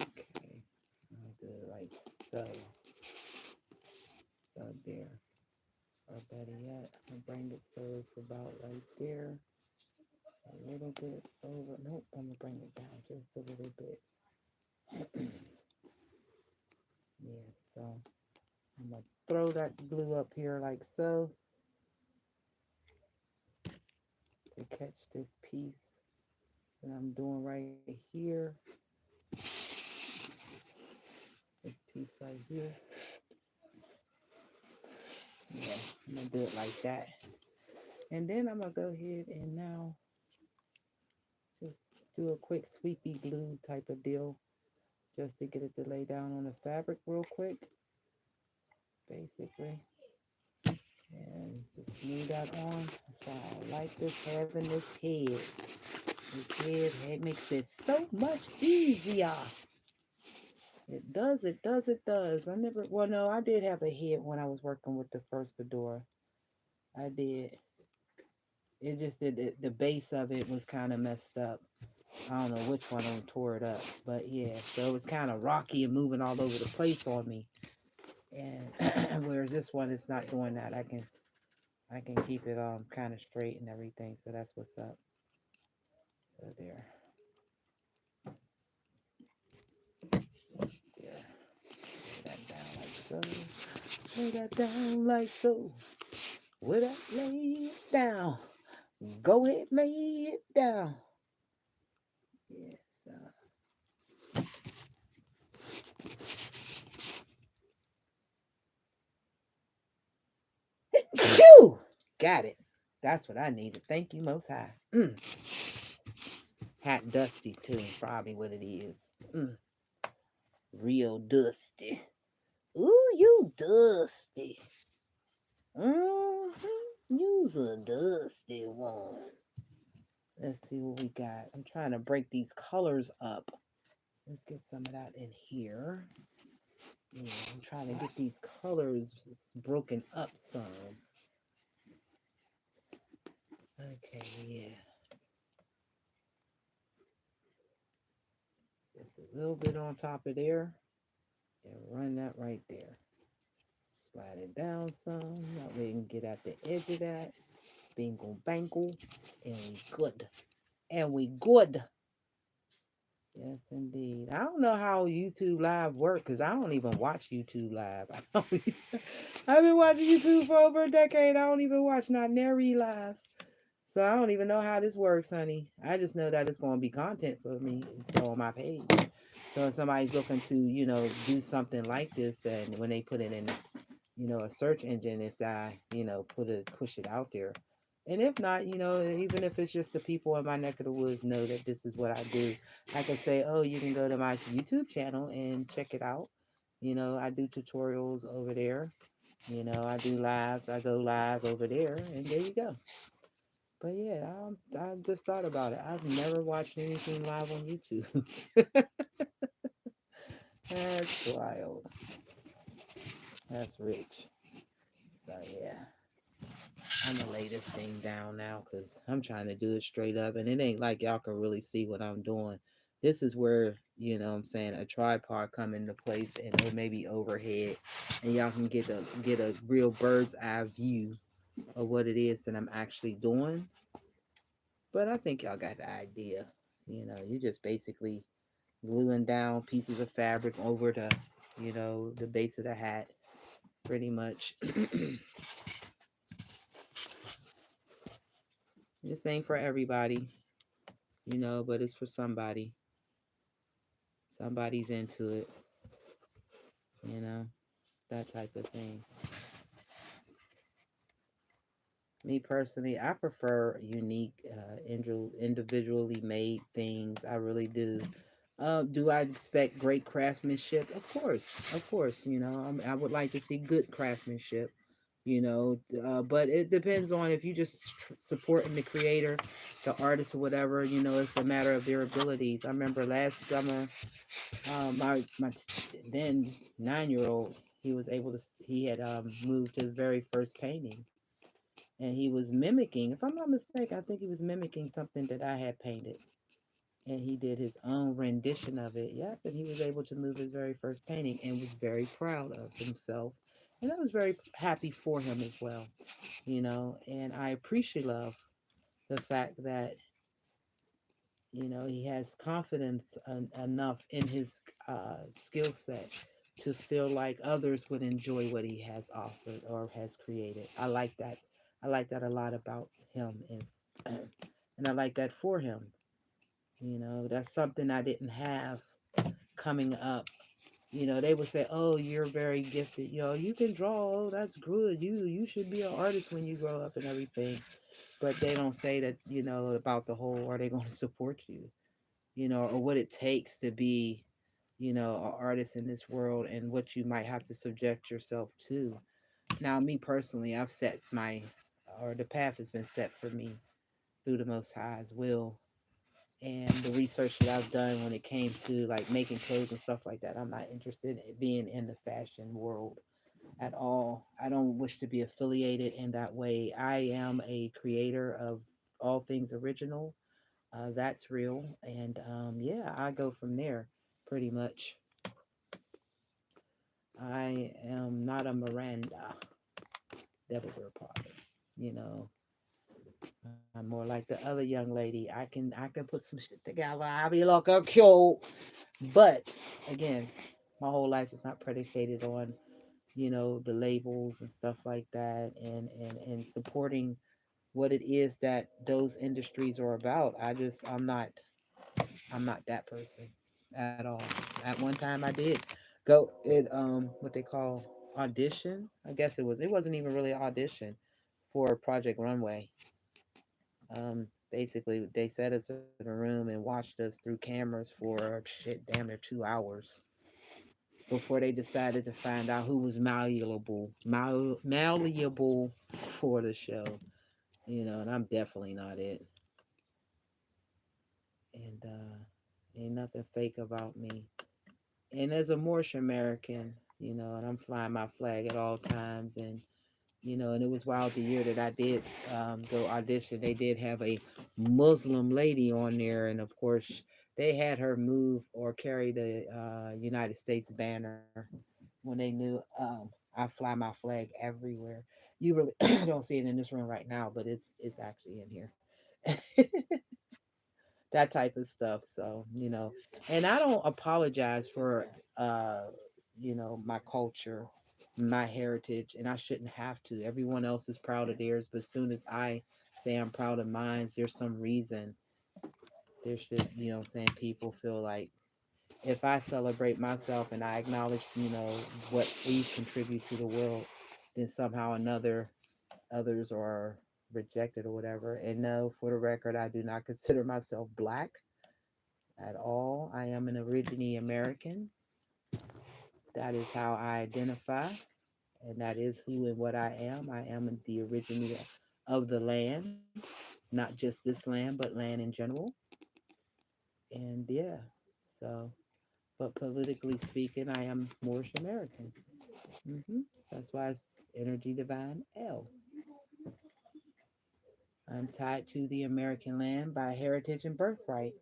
Okay, I'll do it like so. So there. Or better yet, I'll bring it so it's about right there. A little bit over. Nope, I'm gonna bring it down just a little bit. Yeah, so I'm gonna throw that glue up here like so to catch this piece that I'm doing right here. This piece right here. Yeah, I'm gonna do it like that. And then I'm gonna go ahead and now just do a quick sweepy glue type of deal just to get it to lay down on the fabric real quick, basically. And just smooth that on. That's why I like this having this head. This head it makes it so much easier. It does, it does, it does. I never, well, no, I did have a head when I was working with the first Fedora. I did. It just did, the base of it was kind of messed up. I don't know which one of them tore it up, but yeah, so it was kind of rocky and moving all over the place on me. And whereas this one is not doing that, I can keep it kind of straight and everything. So that's what's up. So there, there. Lay that down like so. Lay that down like so. Would I lay it down? Go ahead, lay it down. Yes. Shoo! Got it. That's what I needed. Thank you, Most High. Hat dusty too, probably what it is. Real dusty. Ooh, you dusty. You's a dusty one. Let's see what we got. I'm trying to break these colors up. Let's get some of that in here. Yeah, I'm trying to get these colors broken up some. Okay, yeah. Just a little bit on top of there. And run that right there. Slide it down some. That way we can get at the edge of that. Bingo bangle. And we good. And we good. Yes, indeed. I don't know how YouTube Live works because I don't even watch YouTube Live. I've been watching YouTube for over a decade. I don't even watch not nary live. So I don't even know how this works, honey. I just know that it's going to be content for me. So on my page. So if somebody's looking to, do something like this, then when they put it in, a search engine, if I, push it out there. And if not, even if it's just the people in my neck of the woods know that this is what I do, I can say, oh, you can go to my YouTube channel and check it out. I do tutorials over there. I do lives. I go live over there, and there you go. But yeah, I just thought about it. I've never watched anything live on YouTube. That's wild. That's rich. So yeah, I'm gonna lay this thing down now because I'm trying to do it straight up, and it ain't like y'all can really see what I'm doing. This is where I'm saying a tripod come into place, and it may be overhead, and y'all can get a real bird's eye view of what it is that I'm actually doing. But I think y'all got the idea. You just basically gluing down pieces of fabric over the base of the hat, pretty much. This ain't for everybody, but it's for somebody. Somebody's into it, you know, that type of thing. Me personally, I prefer unique, individually made things. I really do. Do I expect great craftsmanship? Of course. I would like to see good craftsmanship. But it depends on if you just supporting the creator, the artist, or whatever. It's a matter of their abilities. I remember last summer, my then 9-year old, he had moved his very first painting, and he was mimicking, if I'm not mistaken, I think he was mimicking something that I had painted, and he did his own rendition of it. Yep, and he was able to move his very first painting and was very proud of himself, and I was very happy for him as well. And I appreciate love the fact that he has confidence enough in his skill set to feel like others would enjoy what he has offered or has created. I like that. I like that a lot about him, and and I like that for him. That's something I didn't have coming up. They would say, "Oh, you're very gifted. You can draw. Oh, that's good. You should be an artist when you grow up and everything." But they don't say that, about the whole, are they going to support you? Or what it takes to be, an artist in this world, and what you might have to subject yourself to. Now, me personally, the path has been set for me through the Most High's will, and the research that I've done when it came to like making clothes and stuff like that. I'm not interested in being in the fashion world at all. I don't wish to be affiliated in that way. I am a creator of all things original. That's real. And yeah, I go from there pretty much. I am not a Miranda Delaware Potter. You know, I'm more like the other young lady. I can put some shit together. I'll be like a cute. But again, my whole life is not predicated on the labels and stuff like that, and supporting what it is that those industries are about. I'm not that person at all. At one time I did go it what they call audition. I guess it wasn't even really audition for Project Runway. Basically they set us in a room and watched us through cameras for shit damn near 2 hours before they decided to find out who was malleable for the show. And I'm definitely not it. And ain't nothing fake about me. And as a Moorish American, and I'm flying my flag at all times, and it was wild the year that I did go audition. They did have a Muslim lady on there, and of course, they had her move or carry the United States banner when they knew I fly my flag everywhere. You really don't see it in this room right now, but it's actually in here. That type of stuff. So, and I don't apologize for, uh, my culture, my heritage, and I shouldn't have to. Everyone else is proud of theirs, but as soon as I say I'm proud of mine, there's some reason there should, saying people feel like if I celebrate myself and I acknowledge, what we contribute to the world, then somehow another others are rejected or whatever. And no, for the record, I do not consider myself black at all. I am an originally American. That is how I identify, and that is who and what I am. I am the originator of the land, not just this land, but land in general. And yeah, so but politically speaking, I am Moorish American. That's why it's Energy Divine L. I'm tied to the American land by heritage and birthright,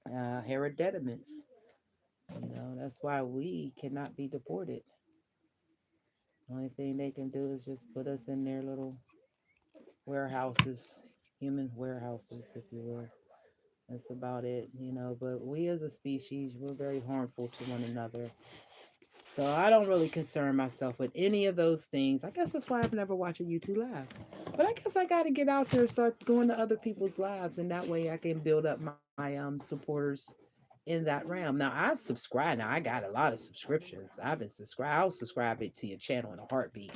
hereditament. That's why we cannot be deported. Only thing they can do is just put us in their little warehouses, human warehouses, if you will. That's about it. But we as a species, we're very harmful to one another. So I don't really concern myself with any of those things. I guess that's why I've never watched a YouTube live. But I guess I got to get out there and start going to other people's lives, and that way I can build up my supporters in that realm. Now I've subscribed. Now I got a lot of subscriptions. I've been subscribed. I'll subscribe it to your channel in a heartbeat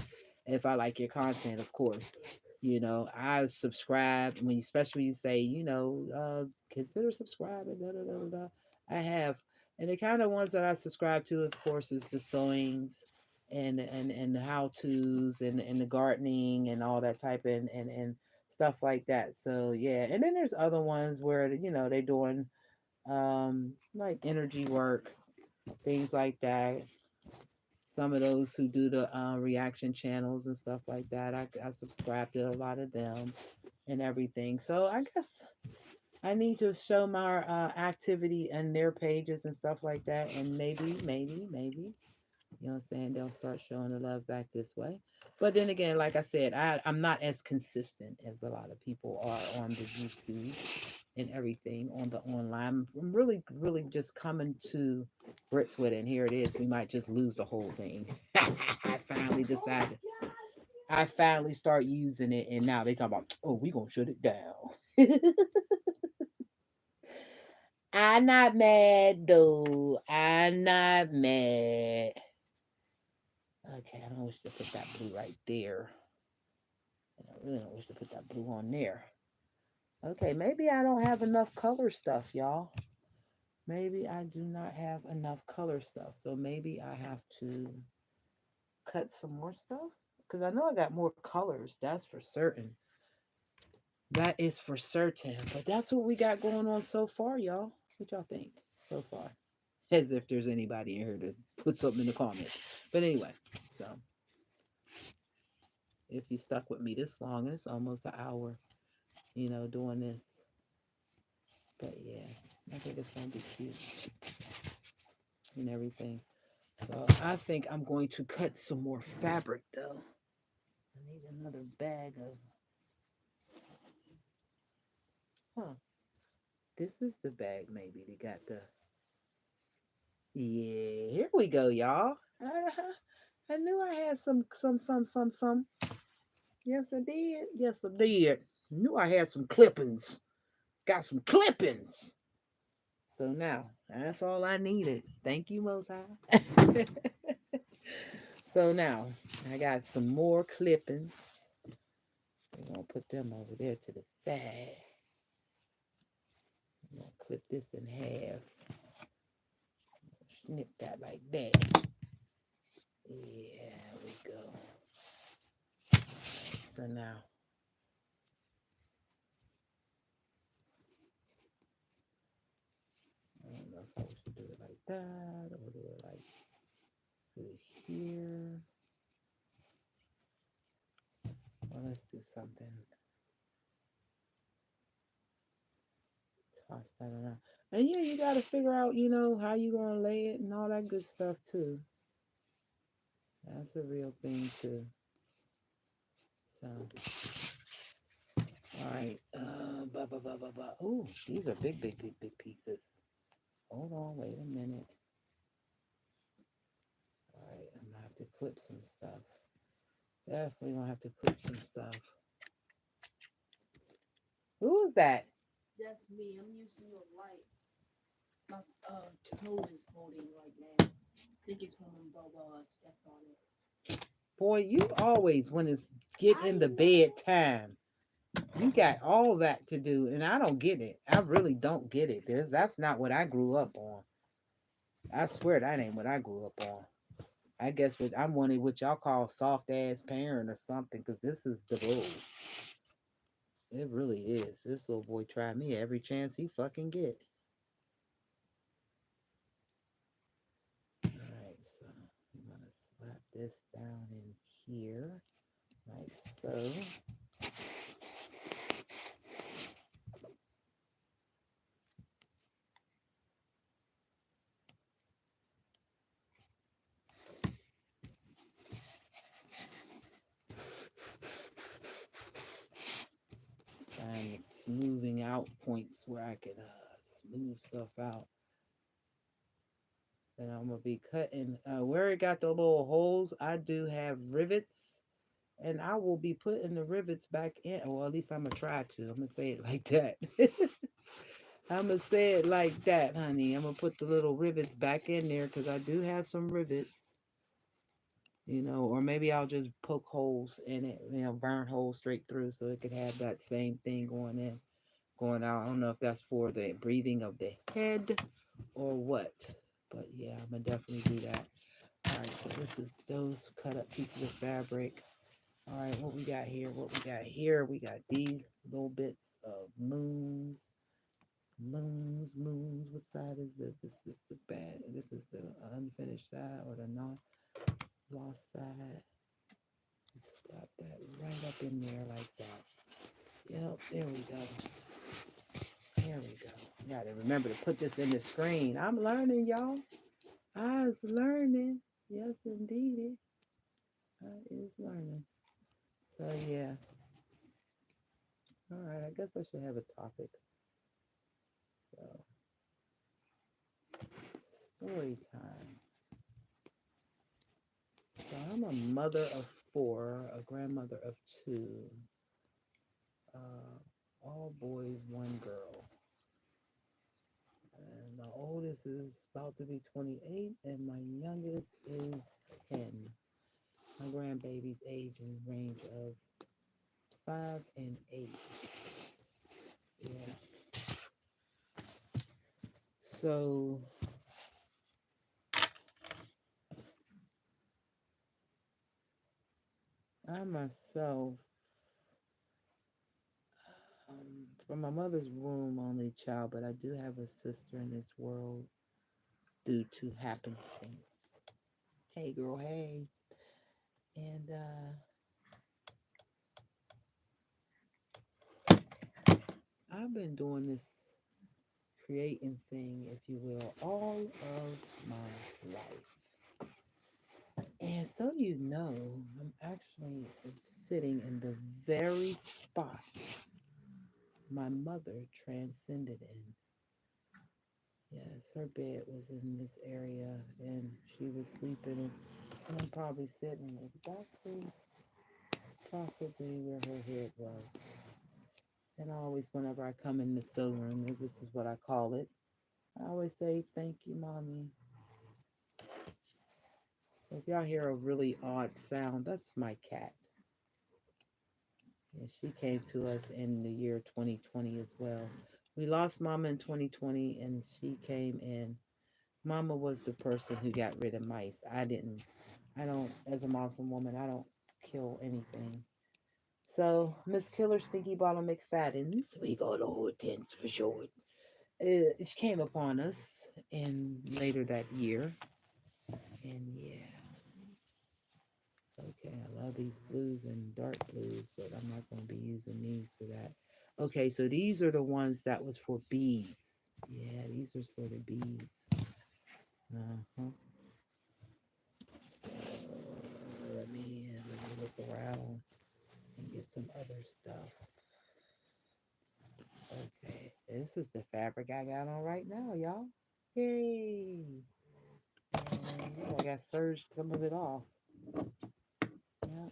if I like your content, of course. I subscribe when, especially when you say, consider subscribing. Da, da, da, da, da. I have, and the kind of ones that I subscribe to, of course, is the sewings and the how tos and the gardening and all that type and stuff like that. So yeah, and then there's other ones where they're doing like energy work, things like that. Some of those who do the reaction channels and stuff like that, I subscribe to a lot of them and everything. So I guess I need to show my activity in their pages and stuff like that, and maybe, you know what I'm saying, they'll start showing the love back this way. But then again, like I said, I'm not as consistent as a lot of people are on the YouTube and everything on the online. I'm really, really just coming to grips with it. And here it is. We might just lose the whole thing. I finally decided. I finally start using it, and now they talk about, oh, we gonna shut it down. I'm not mad though. I'm not mad. Okay, I don't wish to put that blue right there. I really don't wish to put that blue on there. Okay, maybe I don't have enough color stuff, y'all. Maybe I do not have enough color stuff. So maybe I have to cut some more stuff. Because I know I got more colors. That's for certain. That is for certain. But that's what we got going on so far, y'all. What y'all think so far? As if there's anybody in here to put something in the comments. But anyway, so if you stuck with me this long, it's almost an hour, doing this. But yeah, I think it's gonna be cute and everything. So I think I'm going to cut some more fabric though. I need another bag of, huh? This is the bag maybe that got the, yeah, here we go, y'all. I knew I had some. Yes, I did. Yes, I did. Knew I had some clippings. Got some clippings. So now that's all I needed. Thank you, Most High. So now I got some more clippings. We're gonna put them over there to the side. I'm gonna clip this in half. Snip that like that. Yeah, there we go. So now, I don't know if I should do it like that or do it like through here. Well, let's do something. Toss that around. And yeah, you gotta figure out, how you gonna lay it and all that good stuff too. That's a real thing too. So, all right. Ooh, these are big pieces. Hold on, wait a minute. All right, I'm gonna have to clip some stuff. Definitely gonna have to clip some stuff. Who is that? That's me. I'm using your light. My toe is holding right now. I think it's from when Bubba stepped on it. Boy, you always when it's get I in the know. bedtime. You got all that to do, and I don't get it. I really don't get it. That's not what I grew up on. I swear that ain't what I grew up on. I guess I'm one of what y'all call soft ass parent or something, because this is the bull. It really is. This little boy try me every chance he fucking get. down in here, like so. And smoothing out points where I can smooth stuff out. And I'm gonna be cutting where it got the little holes. I do have rivets, and I will be putting the rivets back in. Well, at least I'm gonna try to. I'm gonna say it like that. I'm gonna say it like that, honey. I'm gonna put the little rivets back in there because I do have some rivets, or maybe I'll just poke holes in it, burn holes straight through so it could have that same thing going in, going out. I don't know if that's for the breathing of the head or what, but yeah, I'm gonna definitely do that. All right, so this is those cut up pieces of fabric. All right, what we got here? What we got here? We got these little bits of moons. Moons, moons. What side is this? This is the bad. This is the unfinished side or the non lost side. Just got that right up in there like that. Yep, there we go. There we go. Gotta remember to put this in the screen. I'm learning, y'all. I is learning. Yes, indeed. I is learning. So yeah. All right. I guess I should have a topic. So story time. So I'm a mother of four, a grandmother of two, uh, all boys, one girl. And my oldest is about to be 28, and my youngest is 10. My grandbaby's age is range of 5 and 8. Yeah. So I myself, from my mother's womb, only child, but I do have a sister in this world due to happenstance. Hey, girl, hey. And I've been doing this creating thing, if you will, all of my life. And so I'm actually sitting in the very spot my mother transcended in. Yes, her bed was in this area and she was sleeping, and I'm probably sitting exactly possibly where her head was. And I always, whenever I come in the sewing room, this is what I call it, I always say, "Thank you, mommy." If y'all hear a really odd sound, that's my cat. And she came to us in the year 2020 as well. We lost Mama in 2020, and she came in. Mama was the person who got rid of mice. I didn't. I don't, as a Muslim woman, I don't kill anything. So, Miss Killer Stinky Bottle McFadden's, we got all tens for short. It came upon us in later that year. And yeah, okay, I love these blues and dark blues, but I'm not going to be using these for that. Okay, so these are the ones that was for beads. Yeah, these are for the beads. Uh-huh. So let me look around and get some other stuff. Okay, this is the fabric I got on right now, y'all. Yay! And I got serged some of it off. Yeah,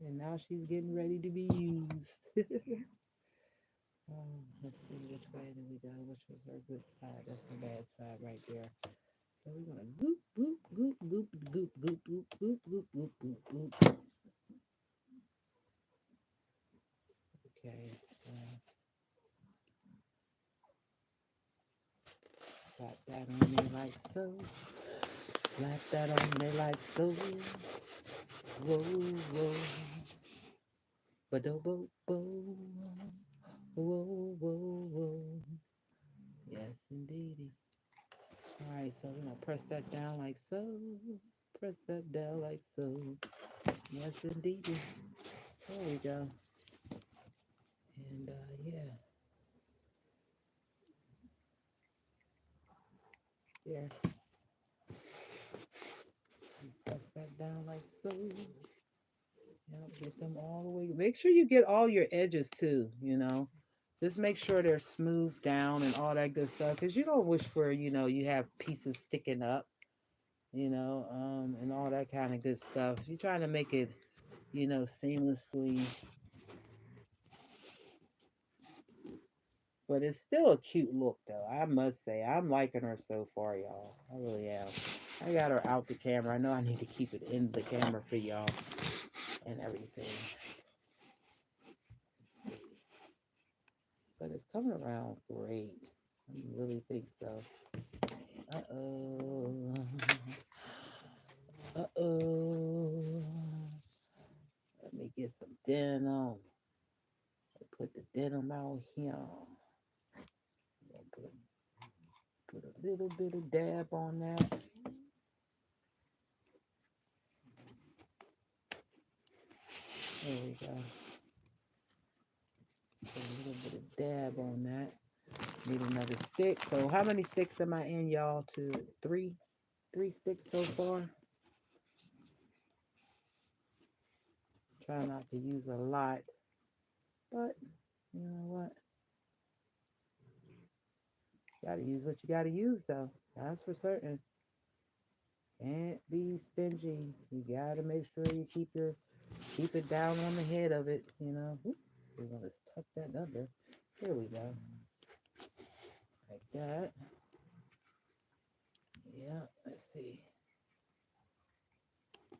and now she's getting ready to be used. Let's see which way did we go. Which was our good side? That's the bad side right there. So we're gonna goop, goop, goop, goop, goop, goop, goop, goop, goop, goop, goop, goop. Okay. Slap that on there like so. Slap that on there like so. Whoa, whoa. Ba-do-bo, bo. Whoa, whoa, whoa. Yes, indeedy. All right, so we're gonna press that down like so. Press that down like so. Yes, indeed. There we go. And yeah, there. Press that down like so. Yep, get them all the way. Make sure you get all your edges too, you know. Just make sure they're smooth down and all that good stuff. Because you don't wish for, you have pieces sticking up, and all that kind of good stuff. You're trying to make it, seamlessly, but it's still a cute look though. I must say, I'm liking her so far, y'all. I really am. I got her out the camera. I know I need to keep it in the camera for y'all and everything. But it's coming around great. I really think so. Uh-oh. Uh-oh. Let me get some denim. Put the denim out here. Put a little bit of dab on that. There we go. Put a little bit of dab on that. Need another stick. So how many sticks am I in, y'all? To three? 3 sticks so far. Try not to use a lot. But you know what? Gotta use what you gotta use though. That's for certain. Can't be stingy. You gotta make sure you keep it down on the head of it, you know. Oop, we're gonna tuck that under. Here we go. Like that. Yeah, let's see.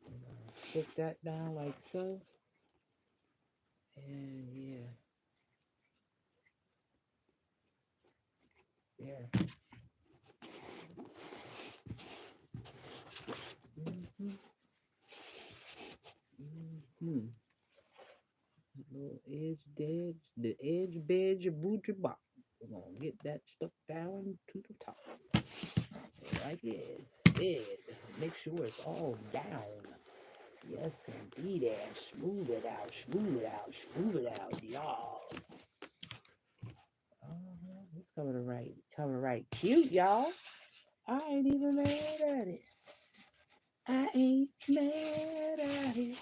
We're gonna stick that down like so. And yeah, there. Mm-hmm. Mm-hmm. Little edge dead, the edge bedge booty bop. We're gonna get that stuck down to the top. Like it said. Make sure it's all down. Yes, indeed. And smooth it out, smooth it out, smooth it out, y'all. It's coming right cute, y'all. I ain't even mad at it. I ain't mad at it.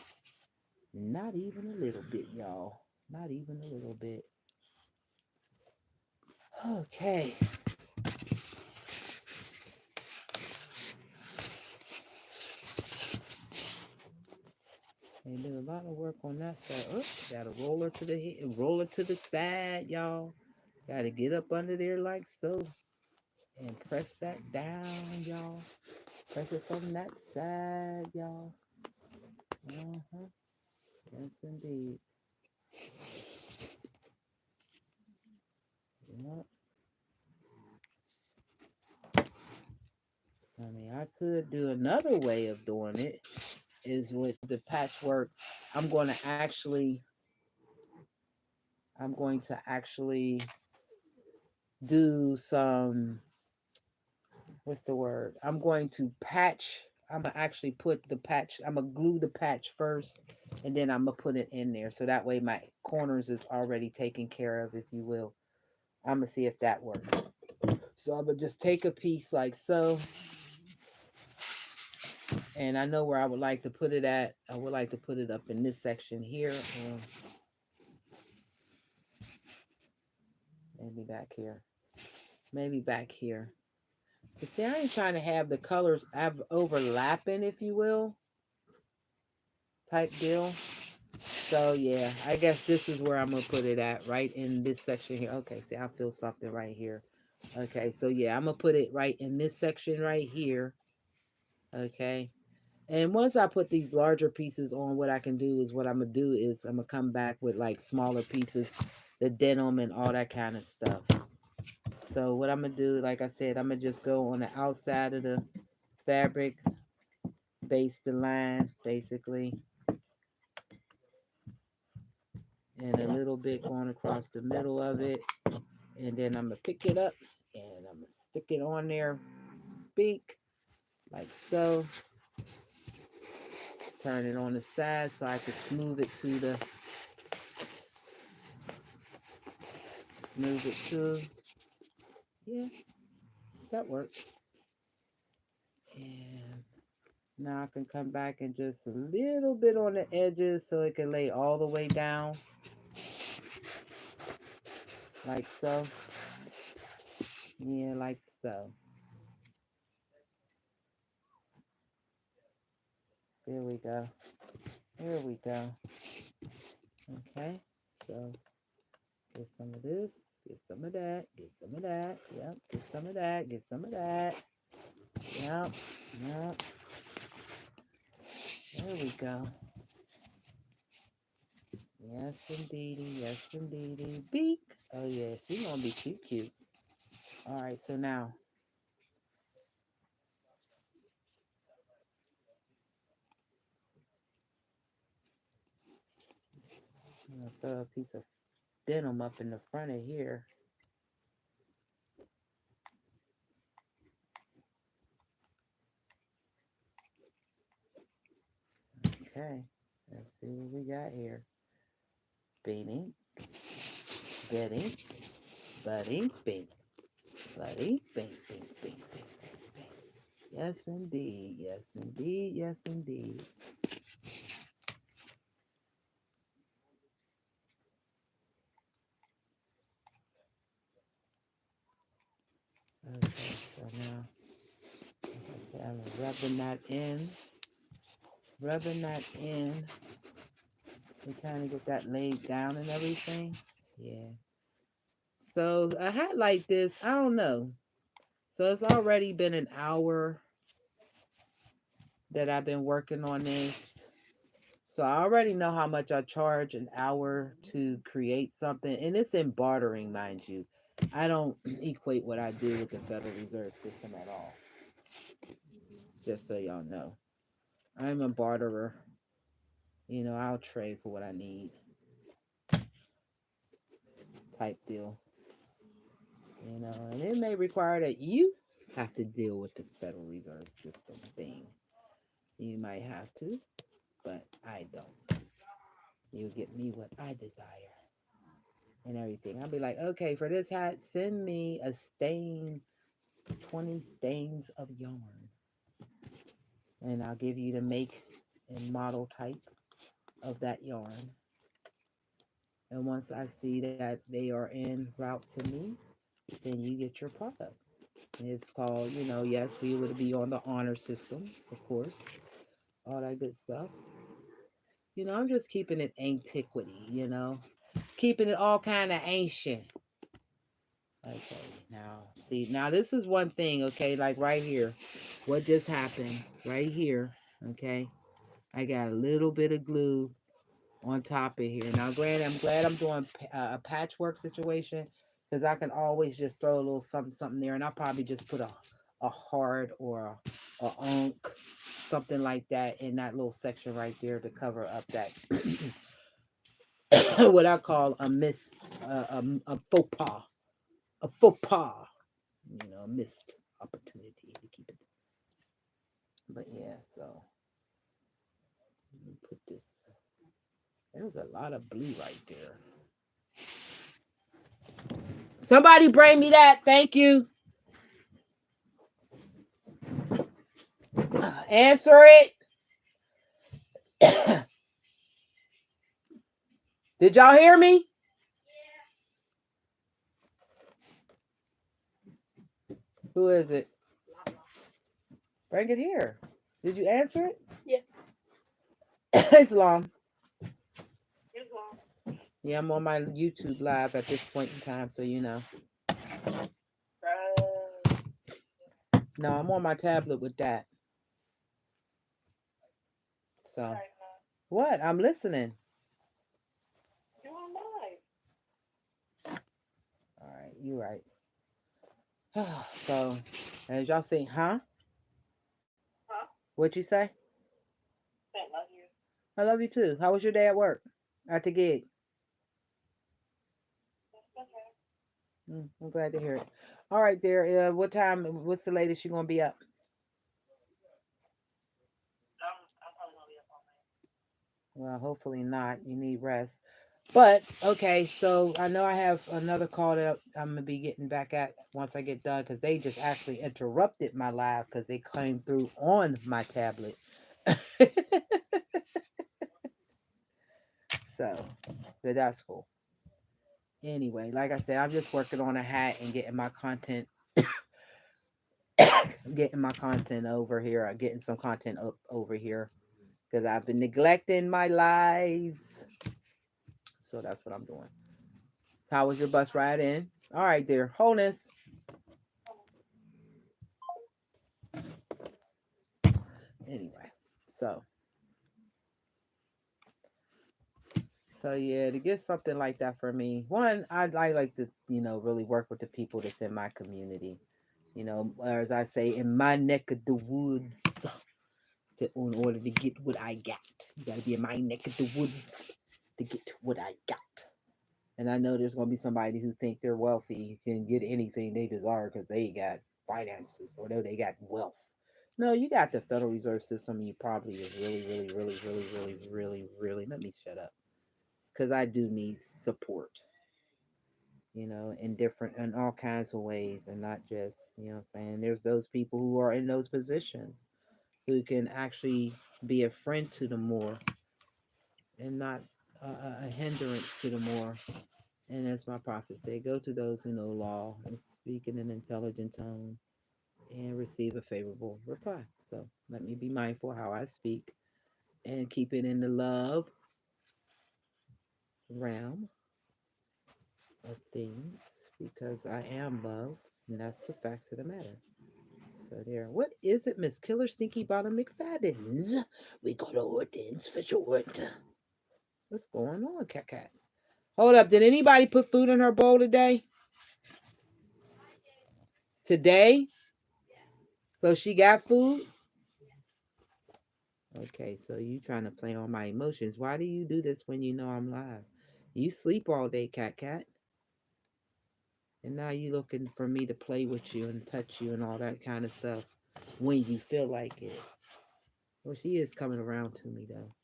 Not even a little bit, y'all. Not even a little bit. Okay. They did a lot of work on that side. Oops, gotta roll her to the head, roll her to the side, y'all. Gotta get up under there like so. And press that down, y'all. Press it from that side, y'all. Uh-huh. Yes, indeed. Yep. I mean, I could do another way of doing it is with the patchwork. I'm going to actually, I'm going to actually do some, what's the word? I'm going to patch. I'm gonna actually put the patch. I'm gonna glue the patch first, and then I'm gonna put it in there. So that way my corners is already taken care of, if you will. I'm gonna see if that works. So I'm gonna just take a piece like so, and I know where I would like to put it at. I would like to put it up in this section here, or maybe back here. Maybe back here. But see, I ain't trying to have the colors have overlapping, if you will, type deal. So yeah, I guess this is where I'm gonna put it at, right in this section here. Okay, see, I feel something right here. Okay, so yeah, I'm gonna put it right in this section right here. Okay. And once I put these larger pieces on, what I can do is what I'm gonna do is I'm gonna come back with like smaller pieces, the denim and all that kind of stuff. So what I'm gonna do, like I said, I'm gonna just go on the outside of the fabric, base the line basically, and a little bit going across the middle of it, and then I'm gonna pick it up and I'm gonna stick it on there, bink, like so. turn it on the side so I can smooth it to, yeah, that works. And now I can come back and just a little bit on the edges so it can lay all the way down, like so. Yeah, like so. There we go. There we go. Okay. So get some of this, get some of that, get some of that. Yep. Get some of that, get some of that. Yep. Yep. There we go. Yes, indeedy. Yes, indeedy. Beak. Oh, yeah. She's going to be too cute. All right. So now, I'm going to throw a piece of denim up in the front of here. Okay. Let's see what we got here. Beanie. Betty. Buddy. Bink. Buddy. Bink. Bink. Bink. Bink. Bink. Yes, indeed. Yes, indeed. Yes, indeed. Okay, so now I'm rubbing that in. Rubbing that in to kind of get that laid down and everything. Yeah. So a hat like this, I don't know. So it's already been an hour that I've been working on this. So I already know how much I charge an hour to create something. And it's in bartering, mind you. I don't equate what I do with the Federal Reserve System at all. Just so y'all know. I'm a barterer. I'll trade for what I need type deal. And it may require that you have to deal with the Federal Reserve System thing. You might have to, but I don't. You get me what I desire and everything. I'll be like, okay, for this hat, send me a stain, 20 stains of yarn. And I'll give you the make and model type of that yarn. And once I see that they are en route to me, then you get your product. It's called, yes, we would be on the honor system, of course, all that good stuff. I'm just keeping it antiquity, keeping it all kind of ancient. Okay, now this is one thing, okay, like right here, what just happened right here, okay, I got a little bit of glue on top of here. Now, granted, I'm glad I'm doing a patchwork situation because I can always just throw a little something, something there, and I'll probably just put a heart or a unk, something like that in that little section right there to cover up that what I call a faux pas, a faux pas, a missed opportunity to keep it. But yeah, so let me put this. There's a lot of blue right there. Somebody bring me that. Thank you. Answer it. Did y'all hear me? Who is it? Bring it here. Did you answer it? Yeah. It's long. It's long. Yeah, I'm on my YouTube live at this point in time, so you know. No, I'm on my tablet with that. So what? I'm listening. You on live. All right, you right. So, as y'all see, huh? Huh? What'd you say? I love you. I love you too. How was your day at work? At the gig? Okay. I'm glad to hear it. All right, dear. What time? What's the latest you're gonna be up? I'm probably gonna be up all night. Well, hopefully not. You need rest. But okay, so I know I have another call that I'm gonna be getting back at once I get done because they just actually interrupted my live because they came through on my tablet. So, but that's cool. Anyway, like I said, I'm just working on a hat and getting my content over here. Getting some content up over here because I've been neglecting my lives. So that's what I'm doing. How was your bus ride in? All right, dear. Wholeness. Anyway, so yeah, to get something like that for me, one, I like to really work with the people that's in my community. Or as I say, in my neck of the woods. In order to get what I got, you got to be in my neck of the woods to get what I got. And I know there's gonna be somebody who think they're wealthy can get anything they desire because they got finances or they got wealth. No, you got the Federal Reserve System. You probably is really, really, really, really, really, really, really. Let me shut up because I do need support. In all kinds of ways, and not just saying there's those people who are in those positions who can actually be a friend to the more and not a hindrance to the more. And as my prophet said, go to those who know law and speak in an intelligent tone and receive a favorable reply. So let me be mindful how I speak and keep it in the love realm of things because I am love, and that's the facts of the matter. So there. What is it, Miss Killer Stinky Bottom McFadden's? We got ordins for short. What's going on, Cat Cat? Hold up. Did anybody put food in her bowl today? Today? So she got food? Okay, so you trying to play on my emotions. Why do you do this when you know I'm live? You sleep all day, Cat Cat. And now you looking for me to play with you and touch you and all that kind of stuff when you feel like it. Well, she is coming around to me though.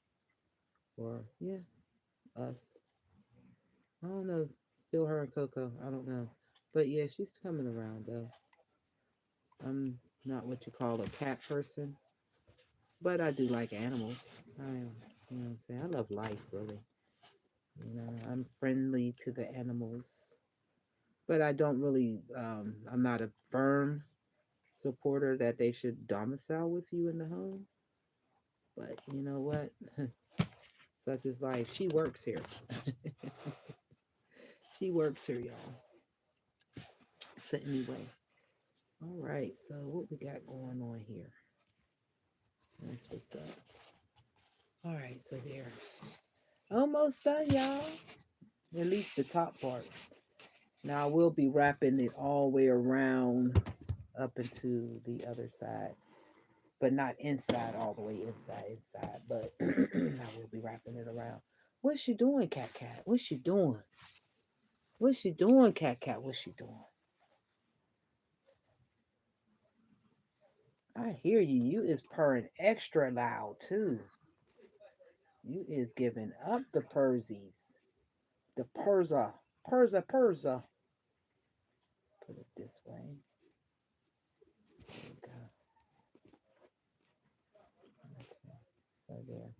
Or yeah, us. I don't know. Still her and Coco. I don't know. But yeah, she's coming around though. I'm not what you call a cat person, but I do like animals. I am. You know what I'm saying? I love life really. I'm friendly to the animals, but I don't really. I'm not a firm supporter that they should domicile with you in the home. But you know what? Such is life. She works here. She works here, y'all. So anyway, all right. So what we got going on here? That's what's up. All right. So there. Almost done, y'all. At least the top part. Now we'll be wrapping it all the way around up into the other side, but not inside all the way inside. But I will be wrapping it around. What's she doing, Cat Cat? What's she doing? What's she doing, Cat Cat? What's she doing? I hear you. You is purring extra loud too. You is giving up the Persies. The Persa. Persa. Put it this way. There we go. Okay. So there.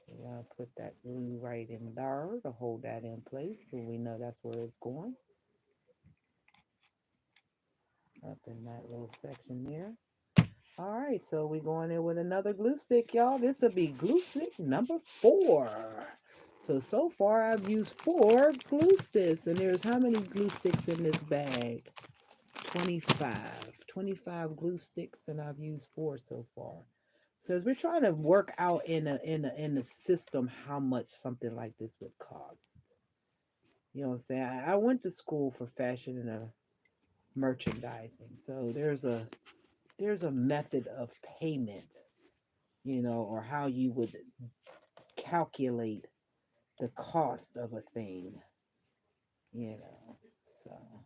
So I'll put that glue right in there to hold that in place so we know that's where it's going. Up in that little section there. All right, so we're going in with another glue stick, y'all. This will be glue stick number 4. So far I've used 4 glue sticks, and there's how many glue sticks in this bag? 25. 25 glue sticks, and I've used 4 so far. So as we're trying to work out in a system how much something like this would cost. You know what I'm saying? I went to school for fashion and merchandising. So there's a method of payment, or how you would calculate the cost of a thing, you know. So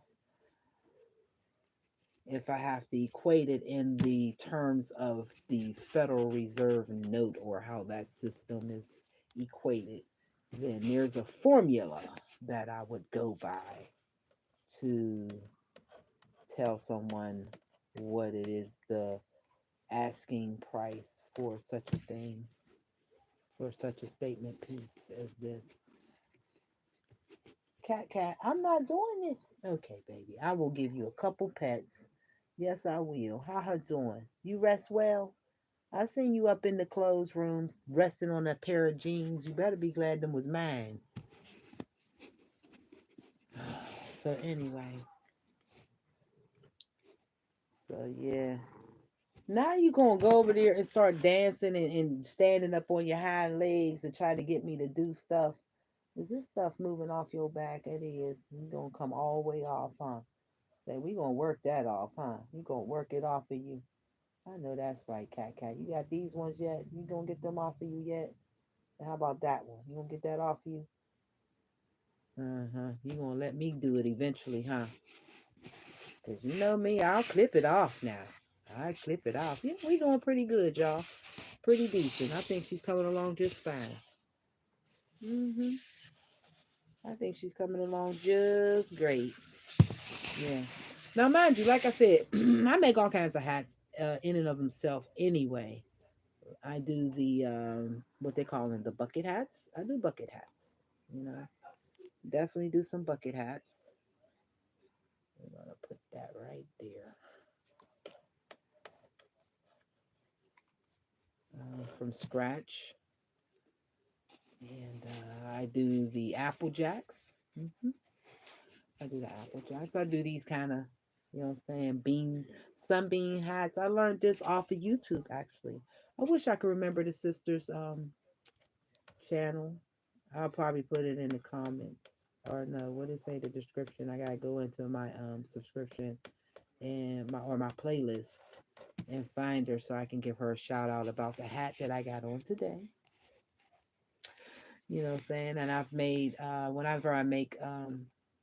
if I have to equate it in the terms of the Federal Reserve note or how that system is equated, then there's a formula that I would go by to tell someone what it is the asking price for such a thing, for such a statement piece as this. Cat, I'm not doing this. Okay, baby, I will give you a couple pets. Yes, I will. How her doing? You rest well? I seen you up in the clothes rooms resting on a pair of jeans. You better be glad them was mine. So anyway, so yeah. Now you gonna go over there and start dancing and standing up on your hind legs and try to get me to do stuff. Is this stuff moving off your back? It is. You gonna come all the way off, huh? Say we gonna work that off, huh? You gonna work it off of you. I know that's right, cat. You got these ones yet? You gonna get them off of you yet? How about that one? You gonna get that off of you? Uh-huh. You gonna let me do it eventually, huh? Cause you know me, I'll clip it off now. I clip it off. Yeah, we doing pretty good, y'all. Pretty decent. I think she's coming along just fine. Hmm. I think she's coming along just great. Yeah. Now, mind you, like I said, I make all kinds of hats in and of themselves anyway. I do the what they call them, the bucket hats. I do bucket hats. You know, definitely do some bucket hats. We're gonna put that right there from scratch, and I do the apple jacks. Hmm. I do the apple jacks. I do these kind of, you know, what I'm saying sunbeam hats. I learned this off of YouTube actually. I wish I could remember the sister's channel. I'll probably put it in the comments. Or no, what did it say the description? I gotta go into my subscription and my playlist and find her so I can give her a shout out about the hat that I got on today. You know what I'm saying? And I've made whenever I make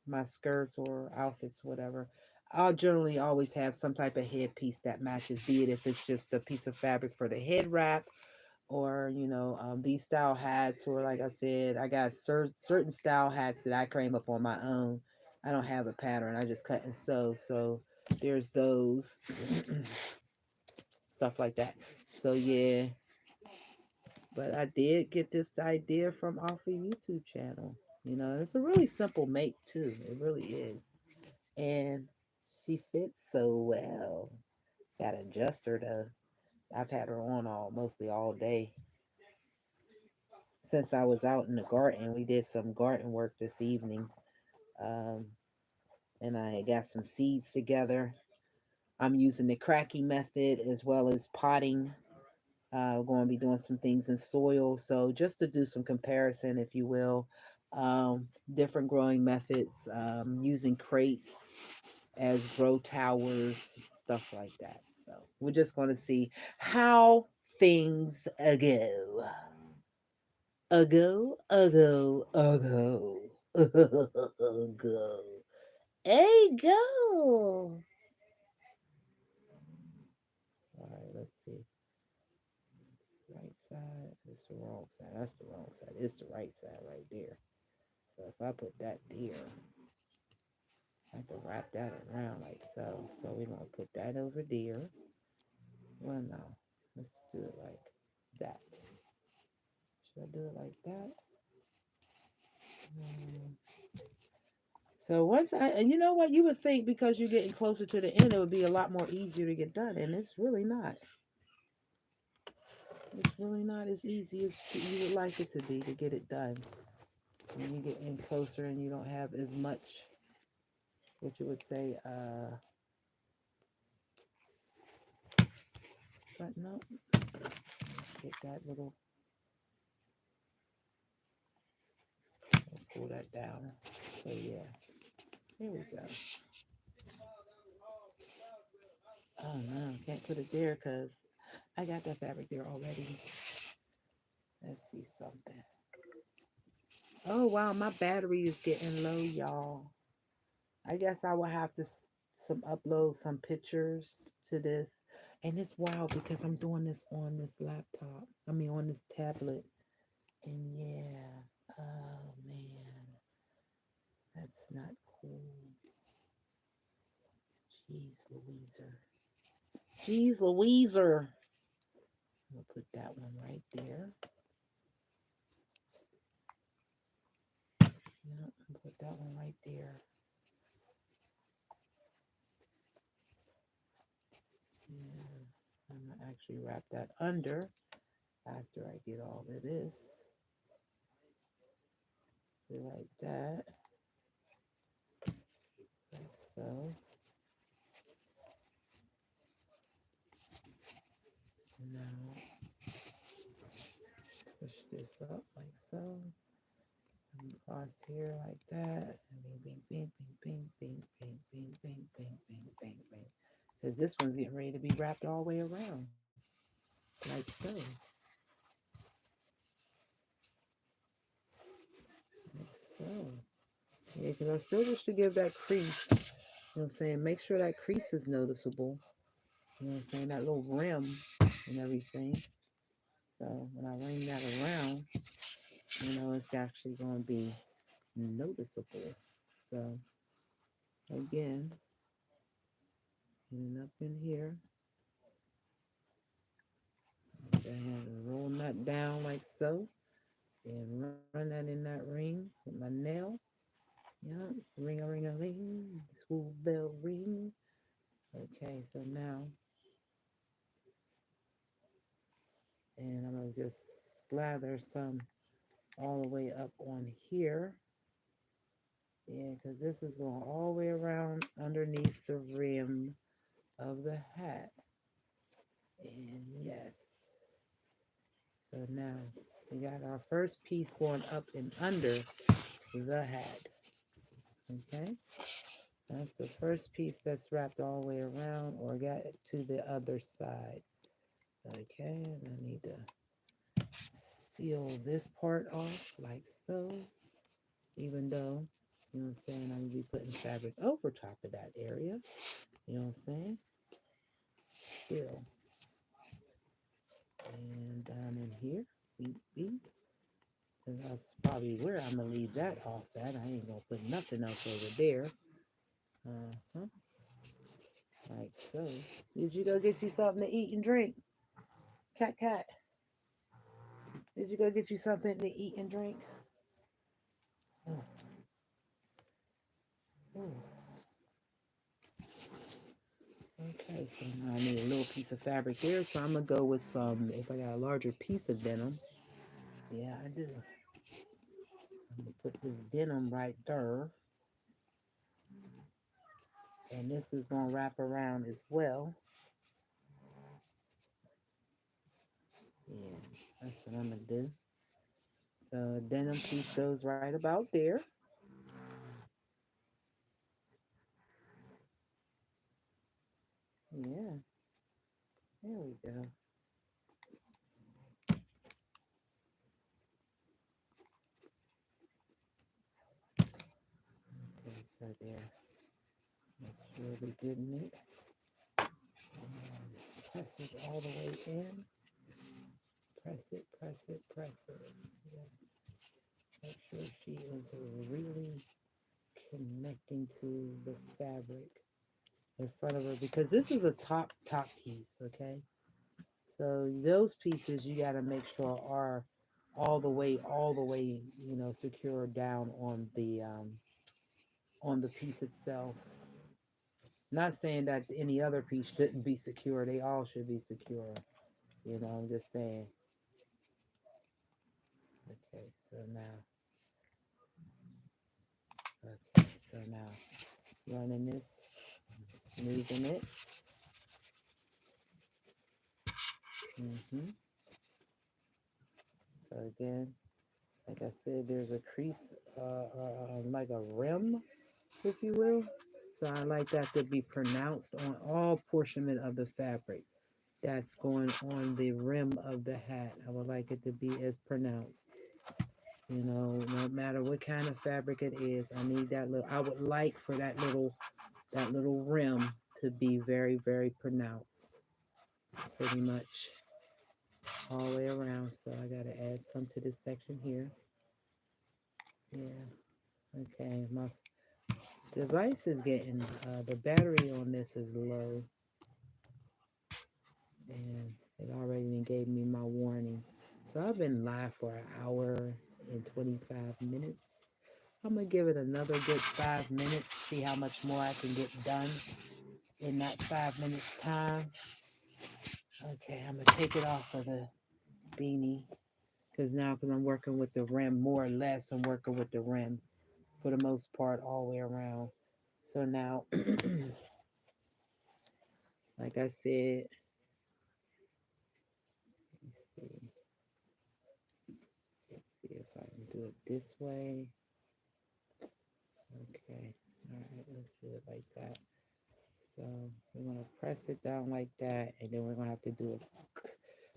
my skirts or outfits, whatever, I'll generally always have some type of headpiece that matches, be it if it's just a piece of fabric for the head wrap or these style hats, or like I said, I got certain style hats that I came up on my own. I don't have a pattern, I just cut and sew. So there's those stuff like that. So yeah, but I did get this idea from off a YouTube channel. It's a really simple make too, it really is. And she fits so well. Gotta adjust her though. I've had her on all mostly all day since I was out in the garden. We did some garden work this evening, um, and I got some seeds together. I'm using the cracking method as well as potting. We're going to be doing some things in soil. So just to do some comparison, if you will, different growing methods, using crates as grow towers, stuff like that. So we're just going to see how things go. Ago. Ago. Hey, go. All right, let's see. Right side. It's the wrong side. That's the wrong side. It's the right side right there. So if I put that there, I can wrap that around like so. So we're going to put that over there. Well, no. Let's do it like that. Should I do it like that? Mm. So once and you know what, you would think because you're getting closer to the end, it would be a lot more easier to get done, and it's really not. It's really not as easy as you would like it to be to get it done. When you get in closer and you don't have as much, what you would say, button up. Get that little, pull that down. So yeah, here we go. Oh no, can't put it there because I got that fabric there already. Let's see something. Oh wow, my battery is getting low, y'all. I guess I will have to some upload some pictures to this. And it's wild because I'm doing this on this laptop. I mean on this tablet. And yeah, oh man, that's not cool. Jeez Louiser. Jeez Louiser. I'm gonna put that one right there. Yep, put that one right there. Yeah, I'm gonna actually wrap that under after I get all of this. So like that, like so. Now push this up like so. And across here like that. And bing, bing, bing, bing, bing, bing, bing, bing, bing, bing, bing, bing. Because this one's getting ready to be wrapped all the way around, like so. Like so. Yeah, because I still wish to give that crease. You know what I'm saying? Make sure that crease is noticeable. You know what I'm saying? That little rim and everything. So when I ring that around, it's actually going to be noticeable. So again, getting up in here, and roll that down like so. Then run that in that ring with my nail. Yeah, ring a ring a ring, school bell ring. Okay, so now, and I'm gonna just slather some all the way up on here. Yeah, because this is going all the way around underneath the rim of the hat. And yes, so now we got our first piece going up and under the hat. Okay, that's the first piece that's wrapped all the way around or got to the other side. Okay, and I need to seal this part off like so, even though, you know what I'm saying, I'm going to be putting fabric over top of that area. You know what I'm saying? Still. And down in here, beep, beep. Because that's probably where I'm going to leave that off at. I ain't going to put nothing else over there. Uh-huh. Like so. Did you go get you something to eat and drink? Cat, cat. Did you go get you something to eat and drink? Oh, oh. Okay, so now I need a little piece of fabric there. So I'm going to go with some, if I got a larger piece of denim. Yeah, I do. I'm going to put this denim right there. And this is going to wrap around as well. Yeah, that's what I'm going to do. So denim piece goes right about there. Yeah, there we go. Okay, so there. Make sure we're getting it. And press it all the way in. Press it, press it, press it. Yes. Make sure she is really connecting to the fabric in front of her because this is a top piece, okay? So those pieces you got to make sure are all the way, secure down on the piece itself. Not saying that any other piece shouldn't be secure. They all should be secure. I'm just saying. Okay, so now, okay, so now running this, smoothing it. hmm So again, like I said, there's a crease, like a rim, if you will. So I like that to be pronounced on all portion of the fabric that's going on the rim of the hat. I would like it to be as pronounced. No matter what kind of fabric it is, I need that little. I would like for that little rim to be very, very pronounced, pretty much. all the way around. So I got to add some to this section here. Yeah. Okay. My device is getting, the battery on this is low, and it already done gave me my warning. So I've been live for an hour and 25 minutes. I'm going to give it another good 5 minutes, see how much more I can get done in that 5 minutes time. Okay, I'm going to take it off of the beanie because I'm working with the rim more or less, I'm working with the rim for the most part all the way around. So now, like I said, let's see, let's see if I can do it this way. Okay, all right, let's do it like that. So we're gonna press it down like that, and then we're gonna have to do it.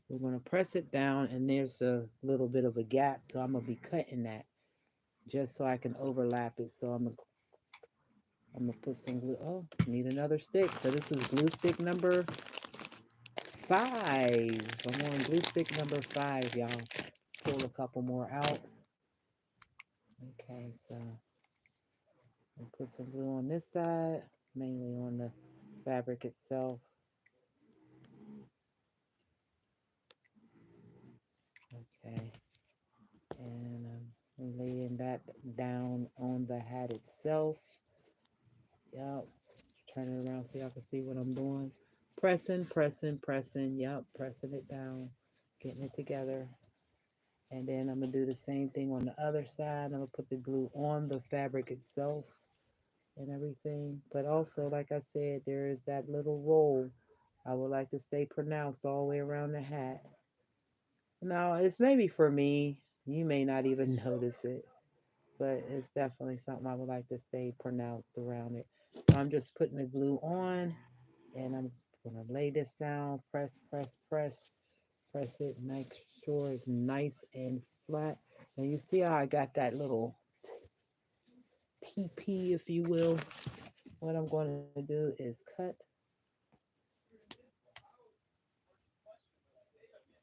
We're gonna press it down, and there's a little bit of a gap, so I'm gonna be cutting that just so I can overlap it. So I'm gonna put some glue. Oh, need another stick. So this is glue stick number 5. I'm on glue stick number 5, y'all. Pull a couple more out. Okay, so I'll put some glue on this side, mainly on the fabric itself. Okay, and I'm laying that down on the hat itself. Yep. Turn it around so y'all can see what I'm doing. Pressing, pressing, pressing. Yep, pressing it down, getting it together. And then I'm gonna do the same thing on the other side. I'm gonna put the glue on the fabric itself and everything. But also, like I said, there is that little roll. I would like to stay pronounced all the way around the hat. Now, it's maybe for me. You may not even notice it, but it's definitely something I would like to stay pronounced around it. So I'm just putting the glue on, and I'm gonna lay this down, press, press, press, press it, make sure it's nice and flat. And you see how I got that little TP, if you will. What I'm going to do is cut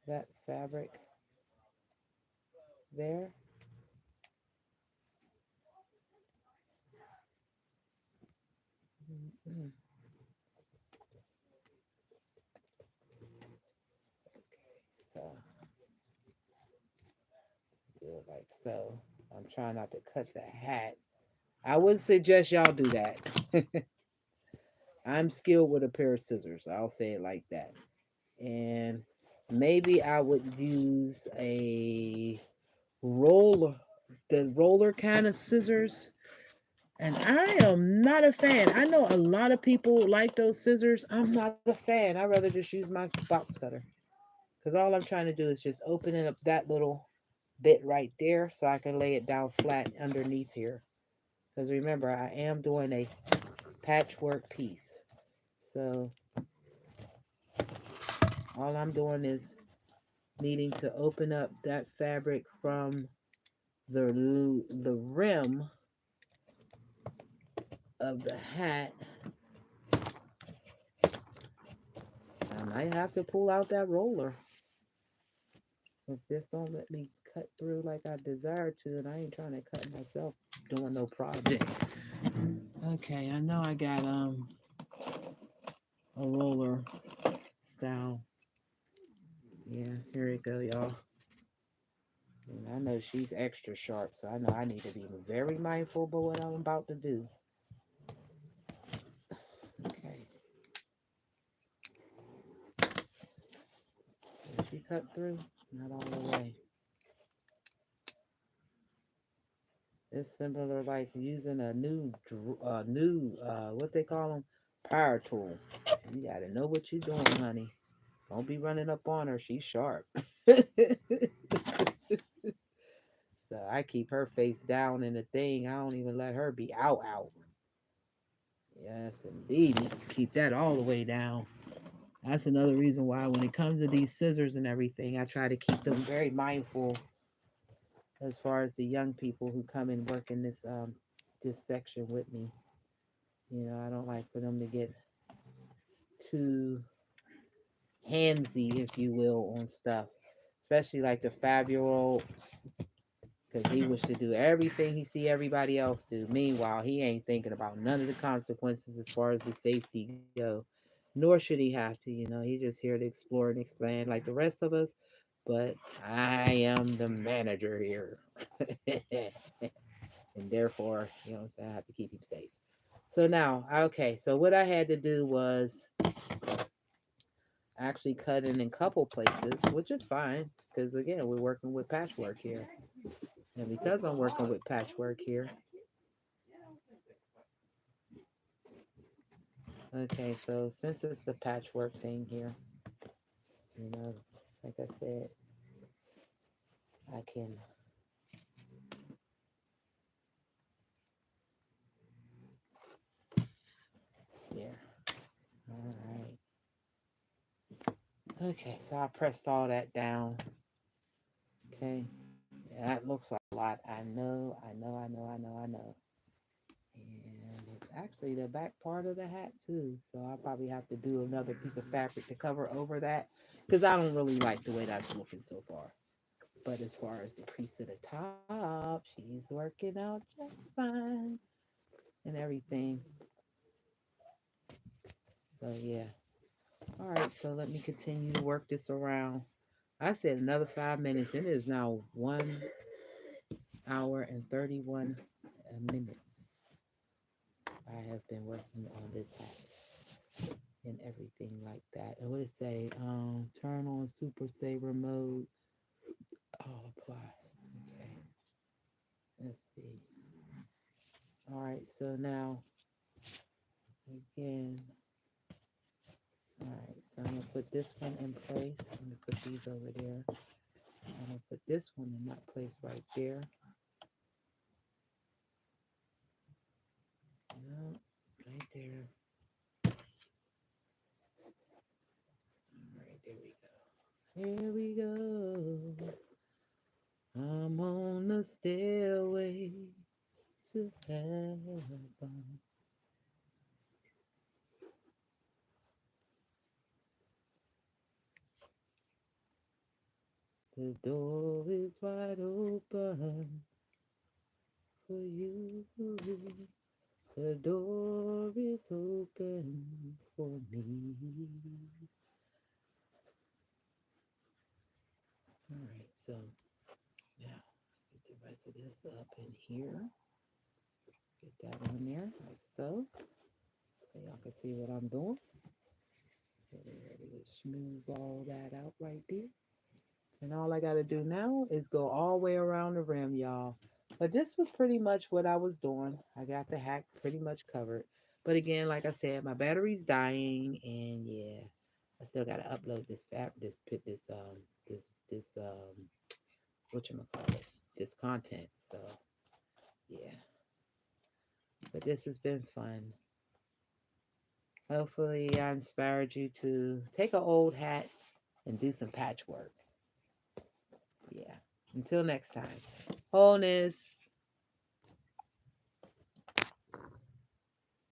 that fabric there. Mm-mm. So do it like so. I'm trying not to cut the hat. I would suggest y'all do that. I'm skilled with a pair of scissors. I'll say it like that. And maybe I would use a roller, the roller kind of scissors. And I am not a fan. I know a lot of people like those scissors. I'm not a fan. I'd rather just use my box cutter. Because all I'm trying to do is just open it up that little bit right there so I can lay it down flat underneath here. Because remember, I am doing a patchwork piece. So all I'm doing is needing to open up that fabric from the rim of the hat. I might have to pull out that roller if this don't let me cut through like I desire to, and I ain't trying to cut myself doing no project. Okay, I know I got a roller style. Yeah, here we go, y'all. And I know she's extra sharp, so I know I need to be very mindful about what I'm about to do. Okay, did she cut through? Not all the way. It's similar like using a what they call them, power tool. You gotta know what you're doing, honey. Don't be running up on her. She's sharp. So I keep her face down in the thing. I don't even let her be out. Yes, indeed. Keep that all the way down. That's another reason why when it comes to these scissors and everything, I try to keep them very mindful as far as the young people who come and work in this section with me. I don't like for them to get too handsy, if you will, on stuff, especially like the 5 year old, because he wished to do everything he see everybody else do. Meanwhile, he ain't thinking about none of the consequences as far as the safety go. Nor should he have to, He's just here to explore and expand like the rest of us. But I am the manager here. And therefore, what I'm saying, I have to keep him safe. So now, okay, so what I had to do was actually cut in couple places, which is fine because again, we're working with patchwork here. And because I'm working with patchwork here, okay, so since it's the patchwork thing here, you know, like I said, I can, yeah, all right. Okay, so I pressed all that down. Okay, that looks like a lot. I know, I know, I know, I know, I know. And it's actually the back part of the hat too. So I'll probably have to do another piece of fabric to cover over that because I don't really like the way that's looking so far. But as far as the crease of the top, she's working out just fine and everything. So yeah. All right, so let me continue to work this around. I said another 5 minutes. It is now 1 hour and 31 minutes. I have been working on this hat and everything like that. And what it say? Turn on Super Saver mode. Oh, apply. Okay. Let's see. All right. So now again. All right. So I'm gonna put this one in place. I'm gonna put these over there. I'm gonna put this one in that place right there. No, right there. All right. There we go. Here we go. I'm on the stairway to heaven. The door is wide open for you. The door is open for me. All right, so now get the rest of this up in here. Get that on there like so. So y'all can see what I'm doing. Get ready to smooth all that out right there. And all I got to do now is go all the way around the rim, y'all. But this was pretty much what I was doing. I got the hack pretty much covered. But again, like I said, my battery's dying, and yeah, I still got to upload this this this what you call it, this content. So yeah, but this has been fun. Hopefully, I inspired you to take an old hat and do some patchwork. Yeah. Until next time, wholeness.